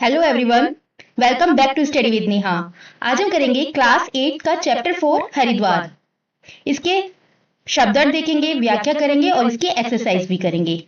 Hello everyone, welcome back to study with Neha. आज हम करेंगे क्लास 8 का चैप्टर 4 हरिद्वार। इसके शब्दार्थ देखेंगे, व्याख्या करेंगे और इसकी एक्सरसाइज भी करेंगे।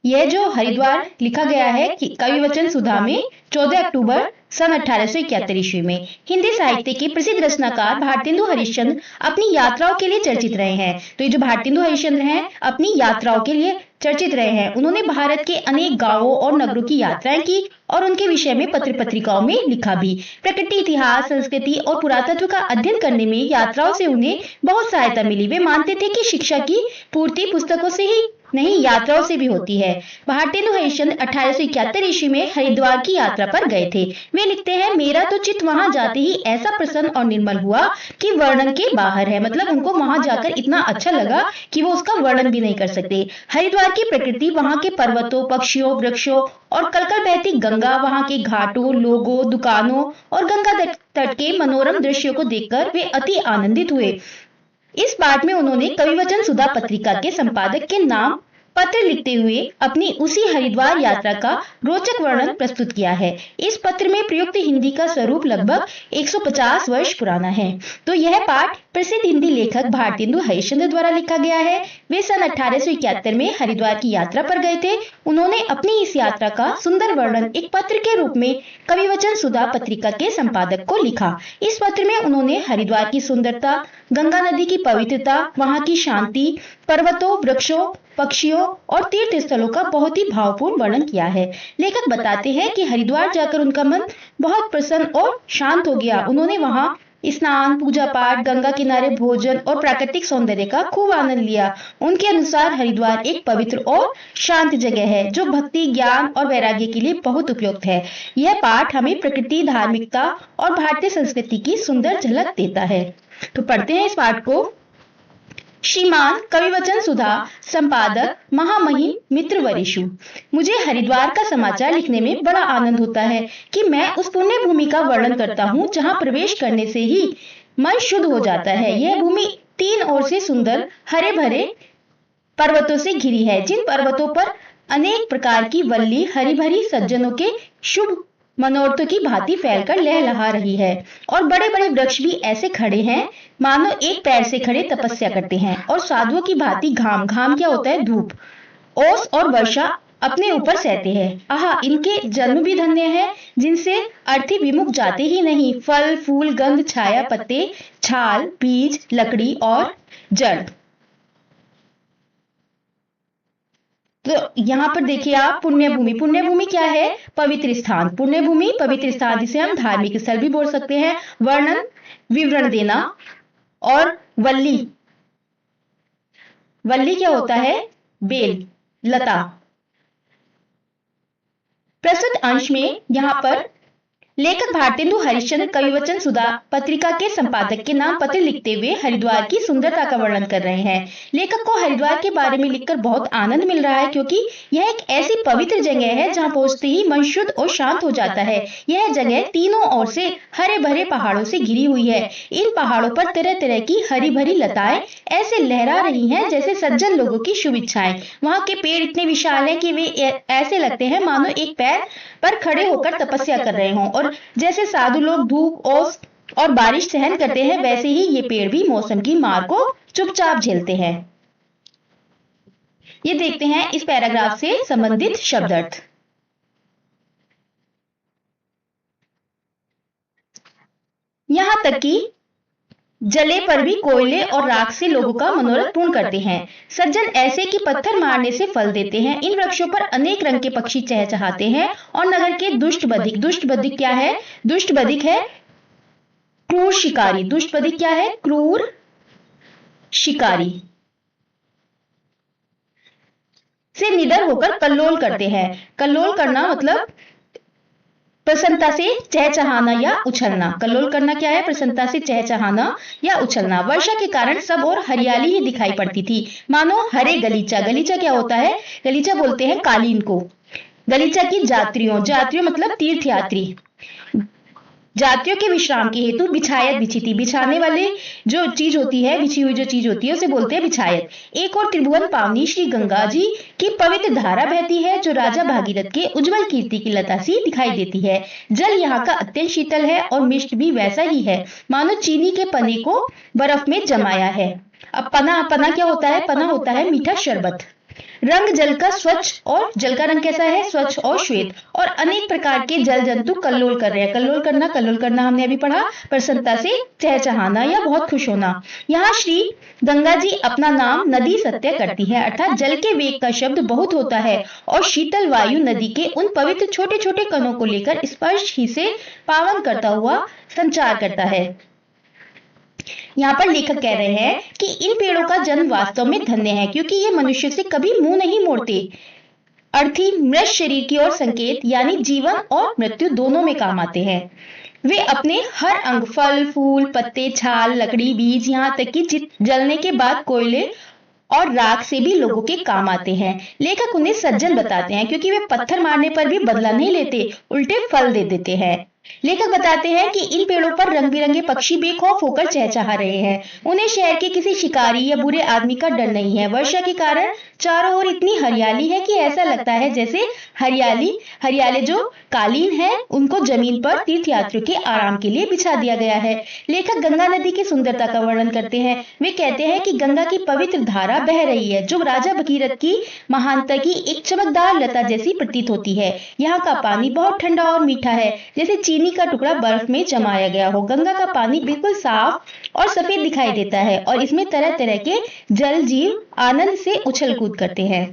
यह जो हरिद्वार लिखा गया है कि कवि वचन सुधा में 14 अक्टूबर सन 1871 ईस्वी में हिंदी साहित्य के प्रसिद्ध रचनाकार भारतेंदु हरिश्चंद्र अपनी यात्राओं के लिए चर्चित रहे हैं। तो ये जो भारतेंदु हरिश्चंद्र हैं अपनी यात्राओं के लिए चर्चित रहे हैं। उन्होंने भारत के अनेक गांवों और नगरों की यात्राएं की और उनके विषय में पत्र पत्रिकाओं में लिखा भी। प्रकृति, इतिहास, संस्कृति और पुरातत्व का अध्ययन करने में यात्राओं से उन्हें बहुत सहायता मिली। वे मानते थे कि शिक्षा की पूर्ति पुस्तकों से ही नहीं, यात्राओं से भी होती है। भारतेंदु हरिश्चंद्र 1871 ईस्वी में हरिद्वार की यात्रा पर गए थे। वे लिखते हैं, मेरा तो चित्त वहां जाते ही ऐसा प्रसन्न और निर्मल हुआ कि वर्णन के बाहर है। मतलब उनको वहां जाकर इतना अच्छा लगा कि वो उसका वर्णन भी नहीं कर सकते। हरिद्वार की प्रकृति, वहां के पर्वतों, पक्षियों, वृक्षों और कलकल बहती गंगा, वहां के घाटों, लोगों, दुकानों और गंगा तट के मनोरम दृश्यों को देखकर वे अति आनंदित हुए। इस पाठ में उन्होंने कविवचन सुधा पत्रिका के संपादक के नाम पत्र लिखते हुए अपनी उसी हरिद्वार यात्रा का रोचक वर्णन प्रस्तुत किया है। इस पत्र में प्रयुक्त हिंदी का स्वरूप लगभग 150 वर्ष पुराना है। तो यह पाठ प्रसिद्ध हिंदी लेखक भारतेंदु हरिश्चंद्र द्वारा लिखा गया है। वे सन 1871 में हरिद्वार की यात्रा पर गए थे। उन्होंने अपनी इस यात्रा का सुंदर वर्णन एक पत्र के रूप में कविवचन सुधा पत्रिका के संपादक को लिखा। इस पत्र में उन्होंने हरिद्वार की सुंदरता, गंगा नदी की पवित्रता, वहां की शांति, पर्वतों, वृक्षों, पक्षियों और तीर्थ स्थलों का बहुत ही भावपूर्ण वर्णन किया है। लेखक बताते हैं कि हरिद्वार जाकर उनका मन बहुत प्रसन्न और शांत हो गया। उन्होंने वहां स्नान, पूजा पाठ, गंगा किनारे भोजन और प्राकृतिक सौंदर्य का खूब आनंद लिया। उनके अनुसार हरिद्वार एक पवित्र और शांत जगह है जो भक्ति, ज्ञान और वैराग्य के लिए बहुत उपयुक्त है। यह पाठ हमें प्रकृति, धार्मिकता और भारतीय संस्कृति की सुंदर झलक देता है। तो पढ़ते हैं इस पाठ को। श्रीमान कविवचन सुधा, संपादक महामहिम मित्र वरिषु, मुझे हरिद्वार का समाचार लिखने में बड़ा आनंद होता है कि मैं उस पुण्य भूमि का वर्णन करता हूँ जहाँ प्रवेश करने से ही मन शुद्ध हो जाता है। यह भूमि तीन ओर से सुंदर हरे भरे पर्वतों से घिरी है, जिन पर्वतों पर अनेक प्रकार की वल्ली हरी भरी सज्जनों के शुभ मनोरथों की भांति फैलकर लहलहा रही है और बड़े बड़े वृक्ष भी ऐसे खड़े हैं मानो एक पैर से खड़े तपस्या करते हैं और साधुओं की भांति घाम क्या होता है, धूप, ओस और वर्षा अपने ऊपर सहते हैं। आहा, इनके जन्म भी धन्य है जिनसे अर्थी विमुख जाते ही नहीं। फल, फूल, गंध, छाया, पत्ते, छाल, बीज, लकड़ी और जड़। तो यहाँ पर देखिए आप, पुण्य भूमि, पुण्य भूमि क्या है? पवित्र स्थान। पुण्य भूमि पवित्र स्थान, जिसे हम धार्मिक स्थल भी बोल सकते हैं। वर्णन, विवरण देना। और वल्ली, वल्ली क्या होता है? बेल, लता। प्रस्तुत अंश में यहाँ पर लेखक भारतेंदु हरिश्चंद्र कविवचन सुधा पत्रिका के संपादक के नाम पत्र लिखते हुए हरिद्वार की सुंदरता का वर्णन कर रहे हैं। लेखक को हरिद्वार के बारे में लिखकर बहुत आनंद मिल रहा है क्योंकि यह एक ऐसी पवित्र जगह है जहां पहुंचते ही मन शुद्ध और शांत हो जाता है। यह जगह तीनों ओर से हरे भरे पहाड़ों से घिरी हुई है। इन पहाड़ों पर तरह तरह की हरी भरी लताएं ऐसे लहरा रही हैं जैसे सज्जन लोगों की शुभ इच्छाएं। वहां के पेड़ इतने विशाल हैं कि वे ऐसे लगते हैं मानो एक पैर पर खड़े होकर तपस्या कर रहे हों। और जैसे साधु लोग धूप, ओस और बारिश सहन करते हैं, वैसे ही ये पेड़ भी मौसम की मार को चुपचाप झेलते हैं। ये देखते हैं इस पैराग्राफ से संबंधित शब्दार्थ। यहां तक कि जले पर भी कोयले और राख से लोगों का मनोरथ पूर्ण करते हैं। सज्जन ऐसे कि पत्थर मारने से फल देते हैं। इन वृक्षों पर अनेक रंग के पक्षी चहचहाते हैं और नगर के दुष्ट बधिक, दुष्ट बधिक क्या है? दुष्ट बधिक है क्रूर शिकारी। दुष्ट बधिक क्या है? क्रूर शिकारी से निडर होकर कल्लोल करते हैं। कल्लोल करना मतलब प्रसन्नता से चहचहाना या उछलना। कल्लोल करना क्या है? प्रसन्नता से चहचहाना या उछलना। वर्षा के कारण सब और हरियाली ही दिखाई पड़ती थी, मानो हरे गलीचा। गलीचा क्या होता है? गलीचा बोलते हैं कालीन को। गलीचा की जात्रियों, जात्रियों मतलब तीर्थयात्री, यात्रियों के विश्राम के हेतु बिछायत बिछी थी। बिछाने वाले जो चीज होती है, बिछी हुई जो चीज होती है, उसे बोलते हैं बिछायत। एक और त्रिभुवन पावनी श्री गंगा जी की पवित्र धारा बहती है, जो राजा भागीरथ के उज्जवल कीर्ति की लता सी दिखाई देती है। जल यहाँ का अत्यंत शीतल है और मिष्ट भी वैसा ही है, मानो चीनी के पने को बर्फ में जमाया है। अब पना क्या होता है? पना होता है मीठा शरबत। रंग जल का स्वच्छ, और जल का रंग कैसा है? स्वच्छ और श्वेत। और अनेक प्रकार के जल जंतु कल्लोल कर रहे हैं। कल्लोल करना हमने अभी पढ़ा, प्रसन्नता से चहचहाना या बहुत खुश होना। यहाँ श्री गंगा जी अपना नाम नदी सत्य करती है, अर्थात जल के वेग का शब्द बहुत होता है और शीतल वायु नदी के उन पवित्र छोटे छोटे कणों को लेकर स्पर्श ही से पावन करता हुआ संचार करता है। यहाँ पर लेखक कह रहे हैं कि इन पेड़ों का जन्म वास्तव में धन्य है, क्योंकि ये मनुष्य से कभी मुंह नहीं मोड़ते। अर्थी मृत शरीर की ओर संकेत, यानी जीवन और मृत्यु दोनों में काम आते हैं। वे अपने हर अंग, फल, फूल, पत्ते, छाल, लकड़ी, बीज, यहाँ तक कि जलने के बाद कोयले और राख से भी लोगों के काम आते हैं। लेखक उन्हें सज्जन बताते हैं, क्योंकि वे पत्थर मारने पर भी बदला नहीं लेते, उल्टे फल दे देते हैं। लेखक बताते हैं कि इन पेड़ों पर रंग बिरंगे पक्षी बेखौफ होकर चहचहा रहे हैं। उन्हें शहर के किसी शिकारी या बुरे आदमी का डर नहीं है। वर्षा के कारण चारों ओर इतनी हरियाली है कि ऐसा लगता है जैसे हरियाले जो कालीन है उनको जमीन पर तीर्थयात्रियों के आराम के लिए बिछा दिया गया है। लेखक गंगा नदी की सुंदरता का वर्णन करते हैं। वे कहते हैं कि गंगा की पवित्र धारा बह रही है, जो राजा भगीरथ की महानता की एक चमकदार लता जैसी प्रतीत होती है। यहाँ का पानी बहुत ठंडा और मीठा है, जैसे चीनी का टुकड़ा बर्फ में जमाया गया हो। गंगा का पानी बिल्कुल साफ और सफेद दिखाई देता है और इसमें तरह तरह के जल जीव आनंद से उछल कूद करते हैं।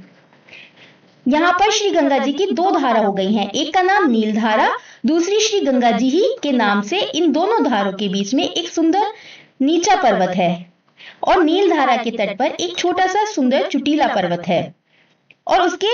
यहाँ पर श्री गंगा जी की दो धारा हो गई हैं, एक का नाम नील धारा, दूसरी श्री गंगा जी ही के नाम से। इन दोनों धारों के बीच में एक सुंदर नीचा पर्वत है और नील धारा के तट पर एक छोटा सा सुंदर चुटीला पर्वत है और उसके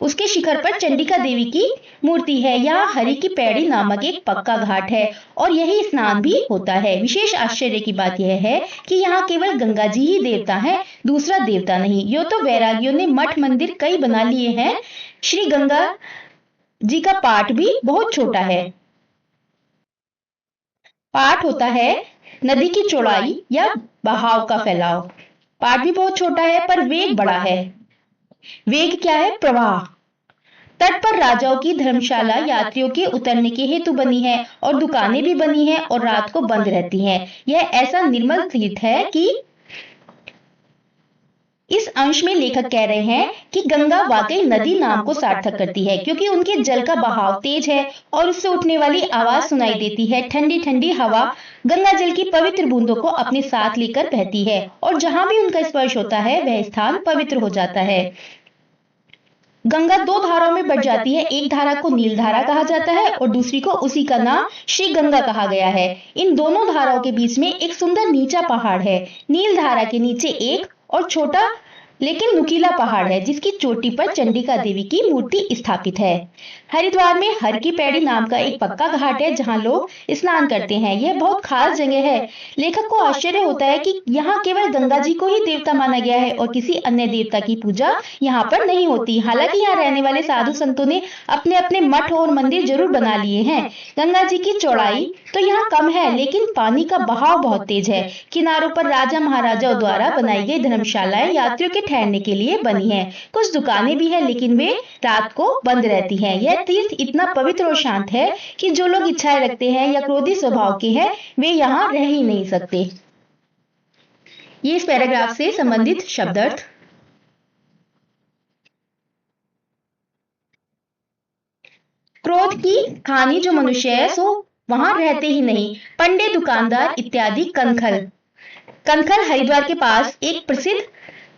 उसके शिखर पर चंडिका देवी की मूर्ति है। यहाँ हरि की पैड़ी नामक एक पक्का घाट है और यही स्नान भी होता है। विशेष आश्चर्य की बात यह है कि यहाँ केवल गंगा जी ही देवता है, दूसरा देवता नहीं। यो तो वैरागियों ने मठ मंदिर कई बना लिए हैं। श्री गंगा जी का पाठ भी बहुत छोटा है। पाठ होता है नदी की चौड़ाई या बहाव का फैलाव। पाठ भी बहुत छोटा है पर वेग बड़ा है। वेग क्या है? प्रवाह। तट पर राजाओं की धर्मशाला यात्रियों के उतरने के हेतु बनी है और दुकानें भी बनी हैं और रात को बंद रहती हैं। यह ऐसा निर्मल तीर्थ है कि इस अंश में लेखक कह रहे हैं कि गंगा वाकई नदी नाम को सार्थक करती है, क्योंकि उनके जल का बहाव तेज है और उससे उठने वाली आवाज सुनाई देती है। ठंडी ठंडी हवा गंगा जल की पवित्र बूंदों को अपने साथ लेकर बहती है और जहां भी उनका स्पर्श होता है वह स्थान पवित्र हो जाता है। गंगा दो धाराओं में बढ़ जाती है। एक धारा को नील धारा कहा जाता है और दूसरी को उसी का नाम श्री गंगा कहा गया है। इन दोनों धाराओं के बीच में एक सुंदर नीचा पहाड़ है। नील धारा के नीचे एक और छोटा लेकिन नुकीला पहाड़ है, जिसकी चोटी पर चंडिका देवी की मूर्ति स्थापित है। हरिद्वार में हर की पैड़ी नाम का एक पक्का घाट है जहां लोग स्नान करते हैं। यह बहुत खास जगह है। लेखक को आश्चर्य होता है कि यहाँ केवल गंगा जी को ही देवता माना गया है और किसी अन्य देवता की पूजा यहाँ पर नहीं होती। हालांकि यहाँ रहने वाले साधु संतों ने अपने अपने मठ और मंदिर जरूर बना लिए हैं। गंगा जी की चौड़ाई तो यहाँ कम है, लेकिन पानी का बहाव बहुत तेज है। किनारों पर राजा महाराजाओं द्वारा बनाई गई धर्मशालाएं यात्रियों के ठहरने के लिए बनी है। कुछ दुकानें भी है, लेकिन वे रात को बंद रहती हैं। यह तीर्थ इतना पवित्र और शांत है कि जो लोग इच्छाएं रखते हैं या क्रोधी स्वभाव के हैं वे यहाँ रह ही नहीं सकते। ये इस पैराग्राफ से संबंधित शब्दार्थ। क्रोध की हानि जो मनुष्य है सो वहां रहते ही नहीं। पंडे, दुकानदार इत्यादि। कनखल हरिद्वार के पास एक प्रसिद्ध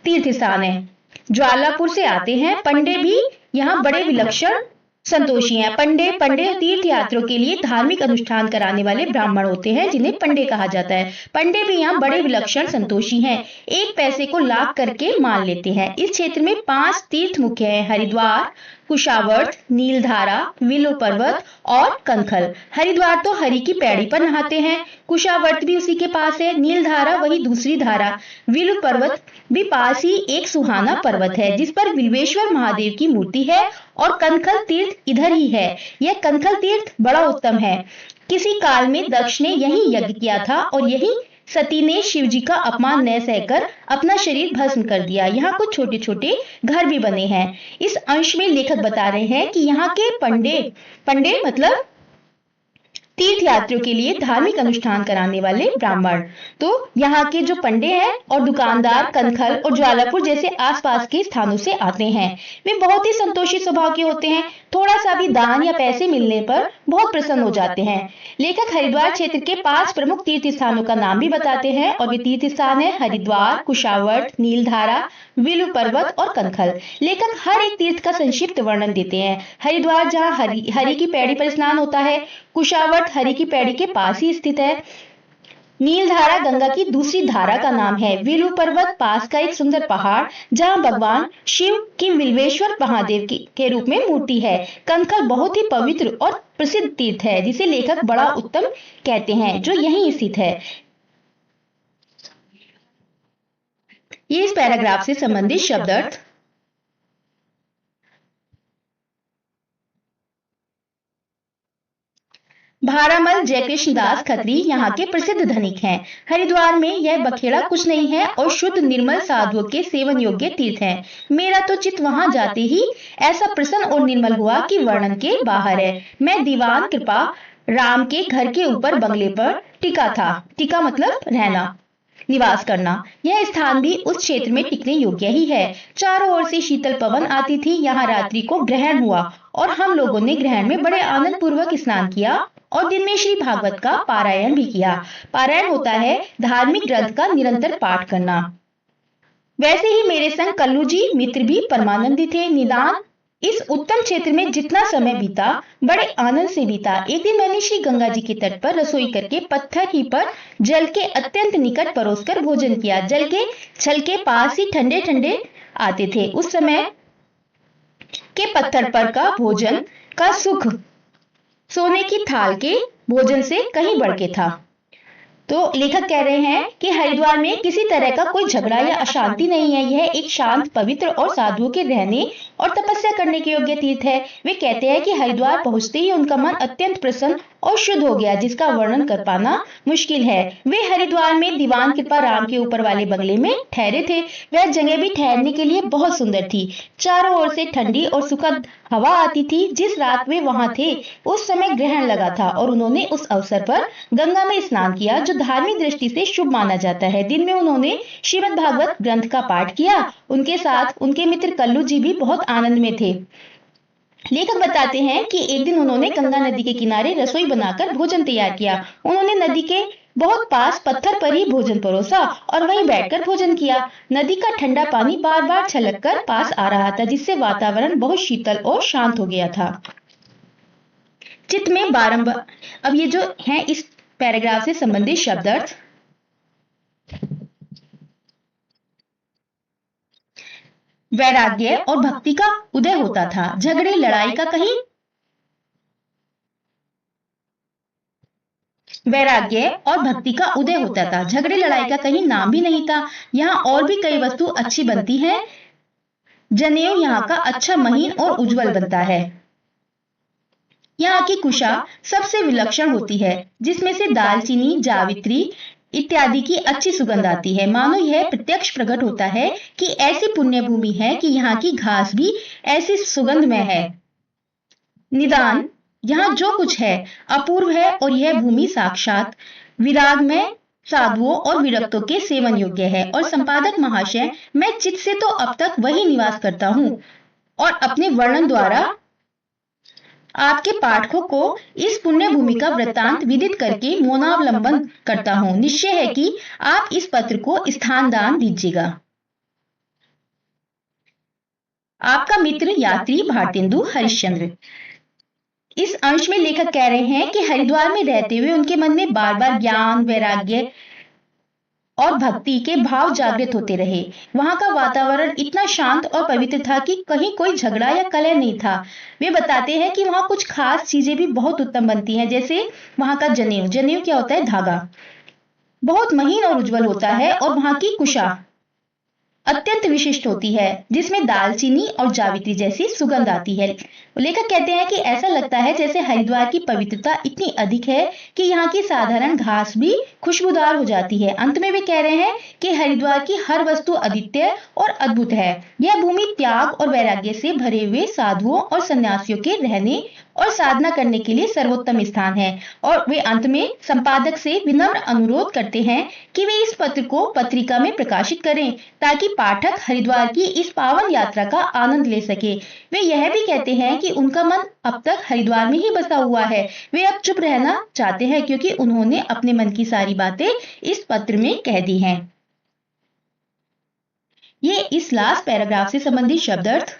तीर्थ स्थान है। ज्वालापुर से आते हैं। पंडे भी यहाँ बड़े विलक्षण संतोषी हैं। पंडे तीर्थ यात्रियों के लिए धार्मिक अनुष्ठान कराने वाले ब्राह्मण होते हैं, जिन्हें पंडे कहा जाता है। पंडे भी यहाँ बड़े विलक्षण संतोषी हैं। एक पैसे को लाख करके मान लेते हैं। इस क्षेत्र में 5 तीर्थ मुख्य हैं: हरिद्वार, कुशावर्त, नीलधारा, विल्व पर्वत और कनखल। हरिद्वार तो हरि की पैड़ी पर नहाते हैं, कुशावर्त भी उसी के पास है, नीलधारा वही दूसरी धारा, विल्व पर्वत भी पास ही एक सुहाना पर्वत है जिस पर विल्वेश्वर महादेव की मूर्ति है, और कनखल तीर्थ इधर ही है। यह कनखल तीर्थ बड़ा उत्तम है। किसी काल में दक्ष ने यही यज्ञ किया था और यही सती ने शिवजी का अपमान न सहकर अपना शरीर भस्म कर दिया। यहाँ कुछ छोटे छोटे घर भी बने हैं। इस अंश में लेखक बता रहे हैं कि यहाँ के पंडे मतलब तीर्थ यात्रियों के लिए धार्मिक अनुष्ठान कराने वाले ब्राह्मण, तो यहाँ के जो पंडे हैं और दुकानदार कनखल और ज्वालापुर जैसे आसपास के स्थानों से आते हैं, वे बहुत ही संतोषी स्वभाव के होते हैं। थोड़ा सा भी दान या पैसे मिलने पर बहुत प्रसन्न हो जाते हैं। लेखक हरिद्वार क्षेत्र के 5 प्रमुख तीर्थ स्थानों का नाम भी बताते हैं, और वे तीर्थ स्थान है हरिद्वार, कुशावर्त, नीलधारा, विल्व पर्वत और कनखल। लेखक हर एक तीर्थ का संक्षिप्त वर्णन देते हैं। हरिद्वार जहाँ हरि की पैड़ी पर स्नान होता है, कुशावर्त हरि की पैड़ी के पास ही स्थित है, नीलधारा गंगा की दूसरी धारा का नाम है, विल्व पर्वत पास का एक सुंदर पहाड़ जहां भगवान शिव की विल्वेश्वर महादेव के रूप में मूर्ति है, कनखल बहुत ही पवित्र और प्रसिद्ध तीर्थ है जिसे लेखक बड़ा उत्तम कहते हैं जो यहीं स्थित है। ये इस पैराग्राफ से संबंधित शब्द अर्थ। भारामल जयकृष्ण दास खत्री यहाँ के प्रसिद्ध धनिक हैं। हरिद्वार में यह बखेड़ा कुछ नहीं है और शुद्ध निर्मल साधुओं के सेवन योग्य तीर्थ है। मेरा तो चित्त वहां जाते ही ऐसा प्रसन्न और निर्मल हुआ कि वर्णन के बाहर है। मैं दीवान कृपा राम के घर के ऊपर बंगले पर टिका था। टिका मतलब रहना, निवास करना। यह स्थान भी उस क्षेत्र में टिकने योग्य ही है। चारों ओर से शीतल पवन आती थी। यहाँ रात्रि को ग्रहण हुआ और हम लोगों ने ग्रहण में बड़े आनंद पूर्वक स्नान किया और दिन में श्री भागवत का पारायण भी किया। पारायण होता है धार्मिक ग्रंथ का निरंतर पाठ करना। वैसे ही मेरे संग कल्लू जी मित्र भी परमानंदी थे। निदान इस उत्तम क्षेत्र में जितना समय बीता बड़े आनंद से बीता। एक दिन मैंने श्री गंगा जी के तट पर रसोई करके पत्थर ही पर जल के अत्यंत निकट परोसकर भोजन किया। जल के छल के पास ही ठंडे ठंडे आते थे। उस समय के पत्थर पर का भोजन का सुख सोने की थाल के भोजन से कहीं बढ़ के था। तो लेखक कह रहे हैं कि हरिद्वार में किसी तरह का कोई झगड़ा या अशांति नहीं है। यह एक शांत, पवित्र और साधुओं के रहने और तपस्या करने के योग्य तीर्थ है। वे कहते हैं कि हरिद्वार पहुंचते ही उनका मन अत्यंत प्रसन्न और शुद्ध हो गया, जिसका वर्णन कर पाना मुश्किल है। वे हरिद्वार में दीवान कृपा राम के ऊपर वाले बंगले में ठहरे थे। वह जगह भी ठहरने के लिए बहुत सुंदर थी। चारों ओर से ठंडी और सुखद हवा आती थी। जिस रात वे वहां थे उस समय ग्रहण लगा था और उन्होंने उस अवसर पर गंगा में स्नान किया, जो धार्मिक दृष्टि से शुभ माना जाता है। दिन में उन्होंने श्रीमद् भागवत ग्रंथ का पाठ किया। उनके साथ उनके मित्र कल्लू जी भी बहुत आनंद में थे। लेखक बताते हैं कि एक दिन उन्होंने गंगा नदी के किनारे रसोई बनाकर भोजन तैयार किया। उन्होंने नदी के बहुत पास पत्थर पर ही भोजन परोसा और वहीं बैठकर भोजन किया। नदी का ठंडा पानी बार बार छलक कर पास आ रहा था, जिससे वातावरण बहुत शीतल और शांत हो गया था। चित्त में बारंबार, अब ये जो है इस पैराग्राफ से संबंधित शब्द अर्थ। वैराग्य और भक्ति का उदय होता था। झगड़े लड़ाई का कहीं वैराग्य और भक्ति का उदय होता था। झगड़े लड़ाई का कहीं नाम भी नहीं था। यहाँ और भी कई वस्तु अच्छी बनती है। जनेऊ यहाँ का अच्छा, महीन और उज्जवल बनता है। यहाँ की कुशा सबसे विलक्षण होती है, जिसमें से दालचीनी, जावित्री इत्यादि की अच्छी सुगंध आती है। मानो यह प्रत्यक्ष प्रकट होता है कि ऐसी पुण्य भूमि है कि यहाँ की घास भी ऐसी सुगंधमय है। निदान यहाँ जो कुछ है अपूर्व है और यह भूमि साक्षात विरागमय साधुओं और विरक्तों के सेवन योग्य है। और संपादक महाशय, मैं चित्त से तो अब तक वही निवास करता हूँ और अपने वर्णन द्वारा आपके पाठकों को इस पुण्य भूमि का वृत्तांत विदित करके मौनावलंबन करता हूं। निश्चय है कि आप इस पत्र को स्थान दान दीजिएगा। आपका मित्र यात्री भारतेंदु हरिश्चंद्र। इस अंश में लेखक कह रहे हैं कि हरिद्वार में रहते हुए उनके मन में बार बार ज्ञान, वैराग्य और भक्ति के भाव जागृत होते रहे। वहां का वातावरण इतना शांत और पवित्र था कि कहीं कोई झगड़ा या कलह नहीं था। वे बताते हैं कि वहां कुछ खास चीजें भी बहुत उत्तम बनती हैं, जैसे वहां का जनेऊ। जनेऊ क्या होता है? धागा। बहुत महीन और उज्जवल होता है, और वहां की कुशा अत्यंत विशिष्ट होती है, जिसमें दालचीनी और जावित्री जैसी सुगंध आती है। लेखक कहते हैं कि ऐसा लगता है जैसे हरिद्वार की पवित्रता इतनी अधिक है कि यहाँ की साधारण घास भी खुशबूदार हो जाती है। अंत में वे कह रहे हैं कि हरिद्वार की हर वस्तु अद्वितीय और अद्भुत है। यह भूमि त्याग और वैराग्य से भरे हुए साधुओं और सन्यासियों के रहने और साधना करने के लिए सर्वोत्तम स्थान है। और वे अंत में संपादक से विनम्र अनुरोध करते हैं कि वे इस पत्र को पत्रिका में प्रकाशित करें, ताकि पाठक हरिद्वार की इस पावन यात्रा का आनंद ले सके। वे यह भी कहते हैं कि उनका मन अब तक हरिद्वार में ही बसा हुआ है। वे अब चुप रहना चाहते हैं, क्योंकि उन्होंने अपने मन की सारी बातें इस पत्र में कह दी हैं। ये इस लास्ट पैराग्राफ से संबंधित शब्दार्थ।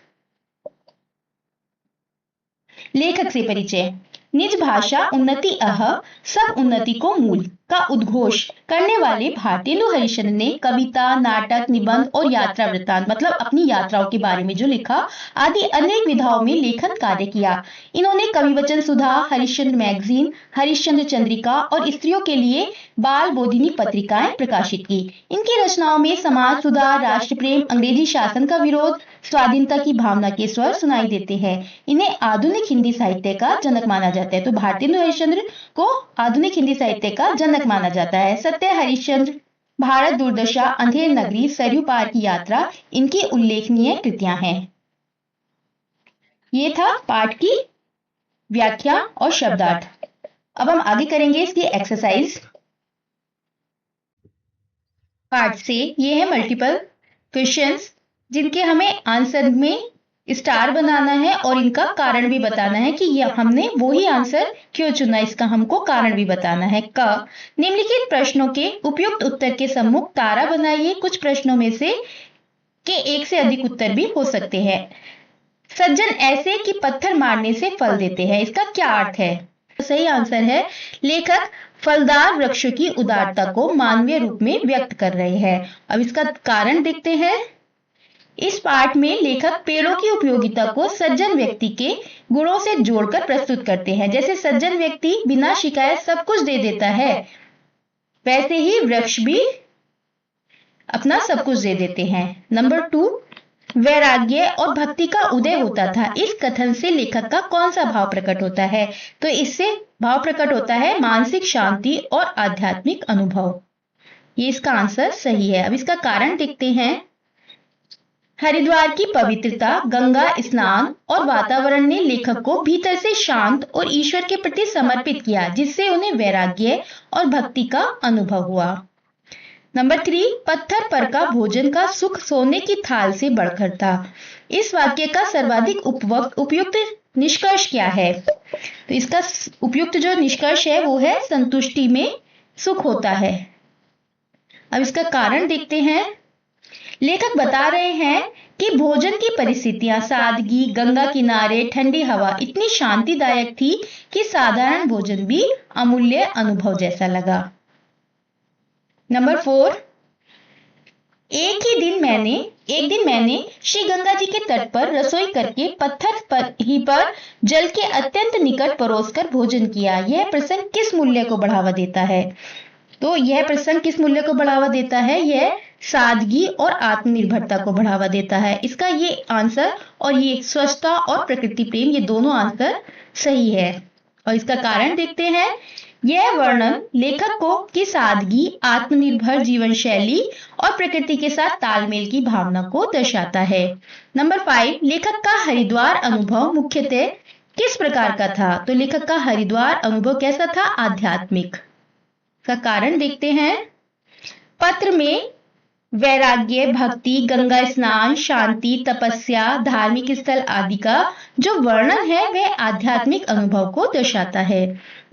लेखक से परिचय। निज भाषा उन्नति अह, सब उन्नति को मूल का उद्घोष करने वाले भारतेंदु हरिश्चंद्र ने कविता, नाटक, निबंध और यात्रा वृत्तांत मतलब अपनी यात्राओं के बारे में जो लिखा आदि अनेक विधाओं में लेखन कार्य किया। इन्होंने कविवचन सुधा, हरिश्चंद्र मैगजीन, हरिश्चंद्र चंद्रिका और स्त्रियों के लिए बाल बोधिनी पत्रिकाएं प्रकाशित की। इनकी रचनाओं में समाज सुधार, राष्ट्र प्रेम, अंग्रेजी शासन का विरोध, स्वाधीनता की भावना के स्वर सुनाई देते हैं। इन्हें आधुनिक हिंदी साहित्य का जनक माना जाता है। तो भारतेंदु हरिश्चंद्र को आधुनिक हिंदी साहित्य का जनक माना जाता है। सत्य हरिश्चंद्र, भारत दूरदशा, अंधेर नगरी, सरयू पार की यात्रा इनकी उल्लेखनीय कृतियां हैं। ये था पाठ की व्याख्या और शब्दार्थ। अब हम आगे करेंगे इसकी एक्सरसाइज। पार्ट से ये है मल्टीपल क्वेश्चंस, जिनके हमें आंसर में स्टार बनाना है और इनका कारण भी बताना है कि ये हमने वही आंसर क्यों चुना, इसका हमको कारण भी बताना है। क, निम्नलिखित प्रश्नों के उपयुक्त उत्तर के सम्मुख तारा बनाइए। कुछ प्रश्नों में से के एक से अधिक उत्तर भी हो सकते हैं। सज्जन ऐसे कि पत्थर मारने से फल देते हैं, इसका क्या अर्थ है? सही आंसर है, लेखक फलदार वृक्षों की उदारता को मानवीय रूप में व्यक्त कर रहे हैं। अब इसका कारण देखते हैं। इस पाठ में लेखक पेड़ों की उपयोगिता को सज्जन व्यक्ति के गुणों से जोड़कर प्रस्तुत करते हैं। जैसे सज्जन व्यक्ति बिना शिकायत सब कुछ दे देता है, वैसे ही वृक्ष भी अपना सब कुछ दे देते हैं। नंबर 2, वैराग्य और भक्ति का उदय होता था। इस कथन से लेखक का कौन सा भाव प्रकट होता है? तो इससे भाव प्रकट होता है मानसिक शांति और आध्यात्मिक अनुभव। ये इसका आंसर सही है। अब इसका कारण देखते हैं। हरिद्वार की पवित्रता, गंगा स्नान और वातावरण ने लेखक को भीतर से शांत और ईश्वर के प्रति समर्पित किया, जिससे उन्हें वैराग्य और भक्ति का अनुभव हुआ। नंबर 3, पत्थर पर का भोजन का सुख सोने की थाल से बढ़कर था। इस वाक्य का सर्वाधिक उपयुक्त निष्कर्ष क्या है? तो इसका उपयुक्त जो निष्कर्ष है वो है संतुष्टि में सुख होता है। अब इसका कारण देखते हैं। लेखक बता रहे हैं कि भोजन की परिस्थितियां, सादगी, गंगा किनारे, ठंडी हवा इतनी शांतिदायक थी कि साधारण भोजन भी अमूल्य अनुभव जैसा लगा। नंबर 4, एक दिन मैंने श्री गंगा जी के तट पर रसोई करके पत्थर पर जल के अत्यंत निकट परोसकर भोजन किया। यह प्रसंग किस मूल्य को बढ़ावा देता है? तो यह प्रसंग किस मूल्य को बढ़ावा देता है? यह सादगी और आत्मनिर्भरता को बढ़ावा देता है। इसका ये आंसर और ये स्वच्छता और प्रकृति प्रेम, ये दोनों आंसर सही है। और इसका कारण देखते हैं। यह वर्णन लेखक को की सादगी, आत्मनिर्भर जीवन शैली और प्रकृति के साथ तालमेल की भावना को दर्शाता है। नंबर 5, लेखक का हरिद्वार अनुभव मुख्यतः किस प्रकार का था? तो लेखक का हरिद्वार अनुभव कैसा था? आध्यात्मिक। का कारण देखते हैं। पत्र में वैराग्य, भक्ति, गंगा स्नान, शांति, तपस्या, धार्मिक स्थल आदि का जो वर्णन है वह आध्यात्मिक अनुभव को दर्शाता है।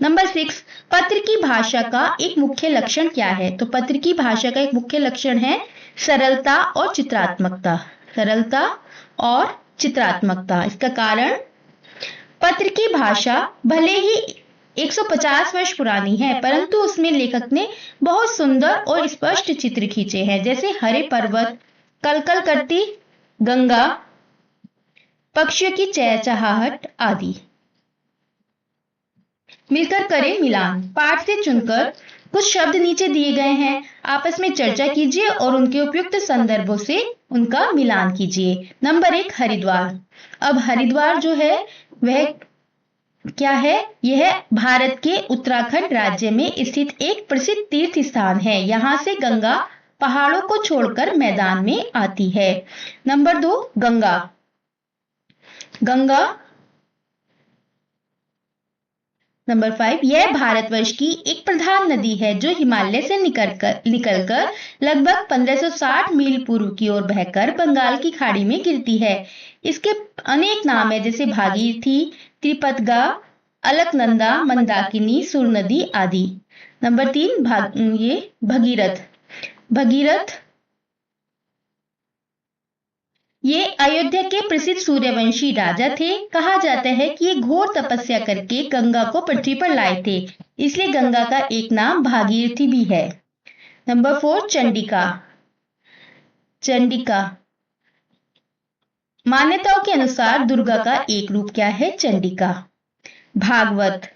नंबर 6, पत्र की भाषा का एक मुख्य लक्षण क्या है? तो पत्र की भाषा का एक मुख्य लक्षण है सरलता और चित्रात्मकता। सरलता और चित्रात्मकता। इसका कारण, पत्र की भाषा भले ही 150 वर्ष पुरानी है, परंतु उसमें लेखक ने बहुत सुंदर और स्पष्ट चित्र खींचे हैं, जैसे हरे पर्वत, कलकल करती गंगा, पक्षियों की चहचहाहट आदि। मिलकर करें मिलान। पाठ से चुनकर कुछ शब्द नीचे दिए गए हैं, आपस में चर्चा कीजिए और उनके उपयुक्त संदर्भों से उनका मिलान कीजिए। नंबर 1, हरिद्वार। अब हरिद्वार जो है वह क्या है? यह भारत के उत्तराखंड राज्य में स्थित एक प्रसिद्ध तीर्थ स्थान है। यहाँ से गंगा पहाड़ों को छोड़कर मैदान में आती है। नंबर 2, गंगा। गंगा नंबर 5, यह भारतवर्ष की एक प्रधान नदी है जो हिमालय से निकलकर लगभग 1560 मील पूर्व की ओर बहकर बंगाल की खाड़ी में गिरती है। इसके अनेक नाम है, जैसे भागीरथी, त्रिपतगा, अलकनंदा, मंदाकिनी, सुरनदी आदि। नंबर 3, ये भगीरथ। भगीरथ ये अयोध्या के प्रसिद्ध सूर्यवंशी राजा थे। कहा जाता है कि ये घोर तपस्या करके गंगा को पृथ्वी पर लाए थे, इसलिए गंगा का एक नाम भागीरथी भी है। नंबर 4, चंडिका। चंडिका मान्यताओं के अनुसार दुर्गा का एक रूप क्या है? चंडिका। भागवत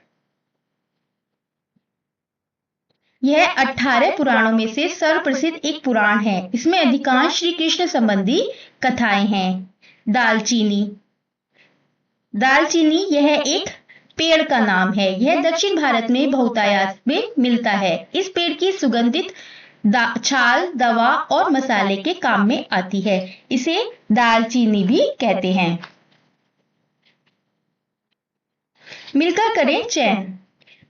यह 18 पुराणों में से सर्वप्रसिद्ध एक पुराण है। इसमें अधिकांश श्री कृष्ण संबंधी कथाएं हैं। दालचीनी। दालचीनी यह एक पेड़ का नाम है। यह दक्षिण भारत में बहुतायत में मिलता है। इस पेड़ की सुगंधित छाल दवा और मसाले के काम में आती है। इसे दालचीनी भी कहते हैं। मिलकर करें चयन।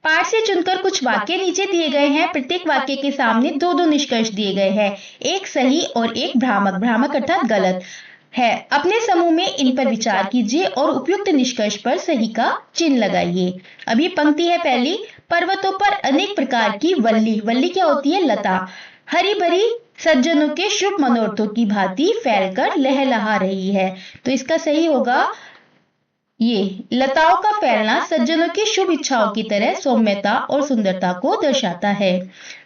पाठ से चुनकर कुछ वाक्य नीचे दिए गए हैं। प्रत्येक वाक्य के सामने 2-2 निष्कर्ष दिए गए हैं, एक सही और एक भ्रामक। भ्रामक अर्थात गलत है। अपने समूह में इन पर विचार कीजिए और उपयुक्त निष्कर्ष पर सही का चिन्ह लगाइए। अब ये पंक्ति है पहली, पर्वतों पर अनेक प्रकार की वल्ली। वल्ली क्या होती है? लता। हरी भरी सज्जनों के शुभ मनोरथों की भांति फैलकर लहलहा रही है। तो इसका सही होगा ये, लताओं का फैलना सज्जनों की शुभ इच्छाओं की तरह सौम्यता और सुंदरता को दर्शाता है।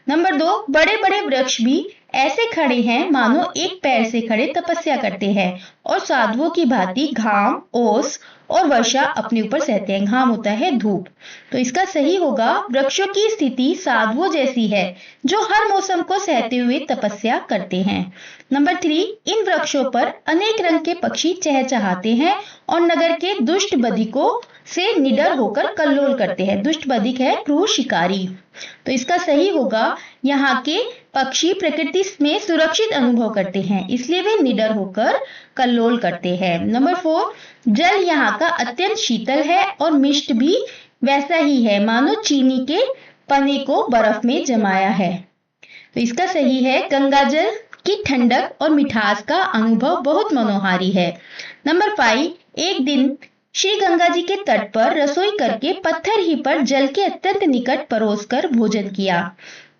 नंबर 2, बड़े बड़े वृक्ष भी ऐसे खड़े हैं मानो एक पैर से खड़े तपस्या करते हैं और साधुओं की भांति घाम, ओस और वर्षा अपने ऊपर सहते हैं। घाम होता है धूप। तो इसका सही होगा, वृक्षों की स्थिति साधुओं जैसी है जो हर मौसम को सहते हुए तपस्या करते हैं। नंबर 3, इन वृक्षों पर अनेक रंग के पक्षी चहचहाते हैं और नगर के दुष्ट बधिकों से निडर होकर कल्लोल करते हैं। दुष्ट बधिक है क्रूर शिकारी। तो इसका सही होगा, यहाँ के पक्षी प्रकृति में सुरक्षित अनुभव करते हैं, इसलिए वे निडर होकर कल्लोल करते हैं। नंबर 4, जल यहाँ का अत्यंत शीतल है और मिष्ट भी वैसा ही है मानो चीनी के पने को बर्फ में जमाया है। तो इसका सही है, गंगा जल की ठंडक और मिठास का अनुभव बहुत मनोहारी है। नंबर 5, एक दिन श्री गंगा जी के तट पर रसोई करके पत्थर ही पर जल के अत्यंत निकट परोसकर भोजन किया।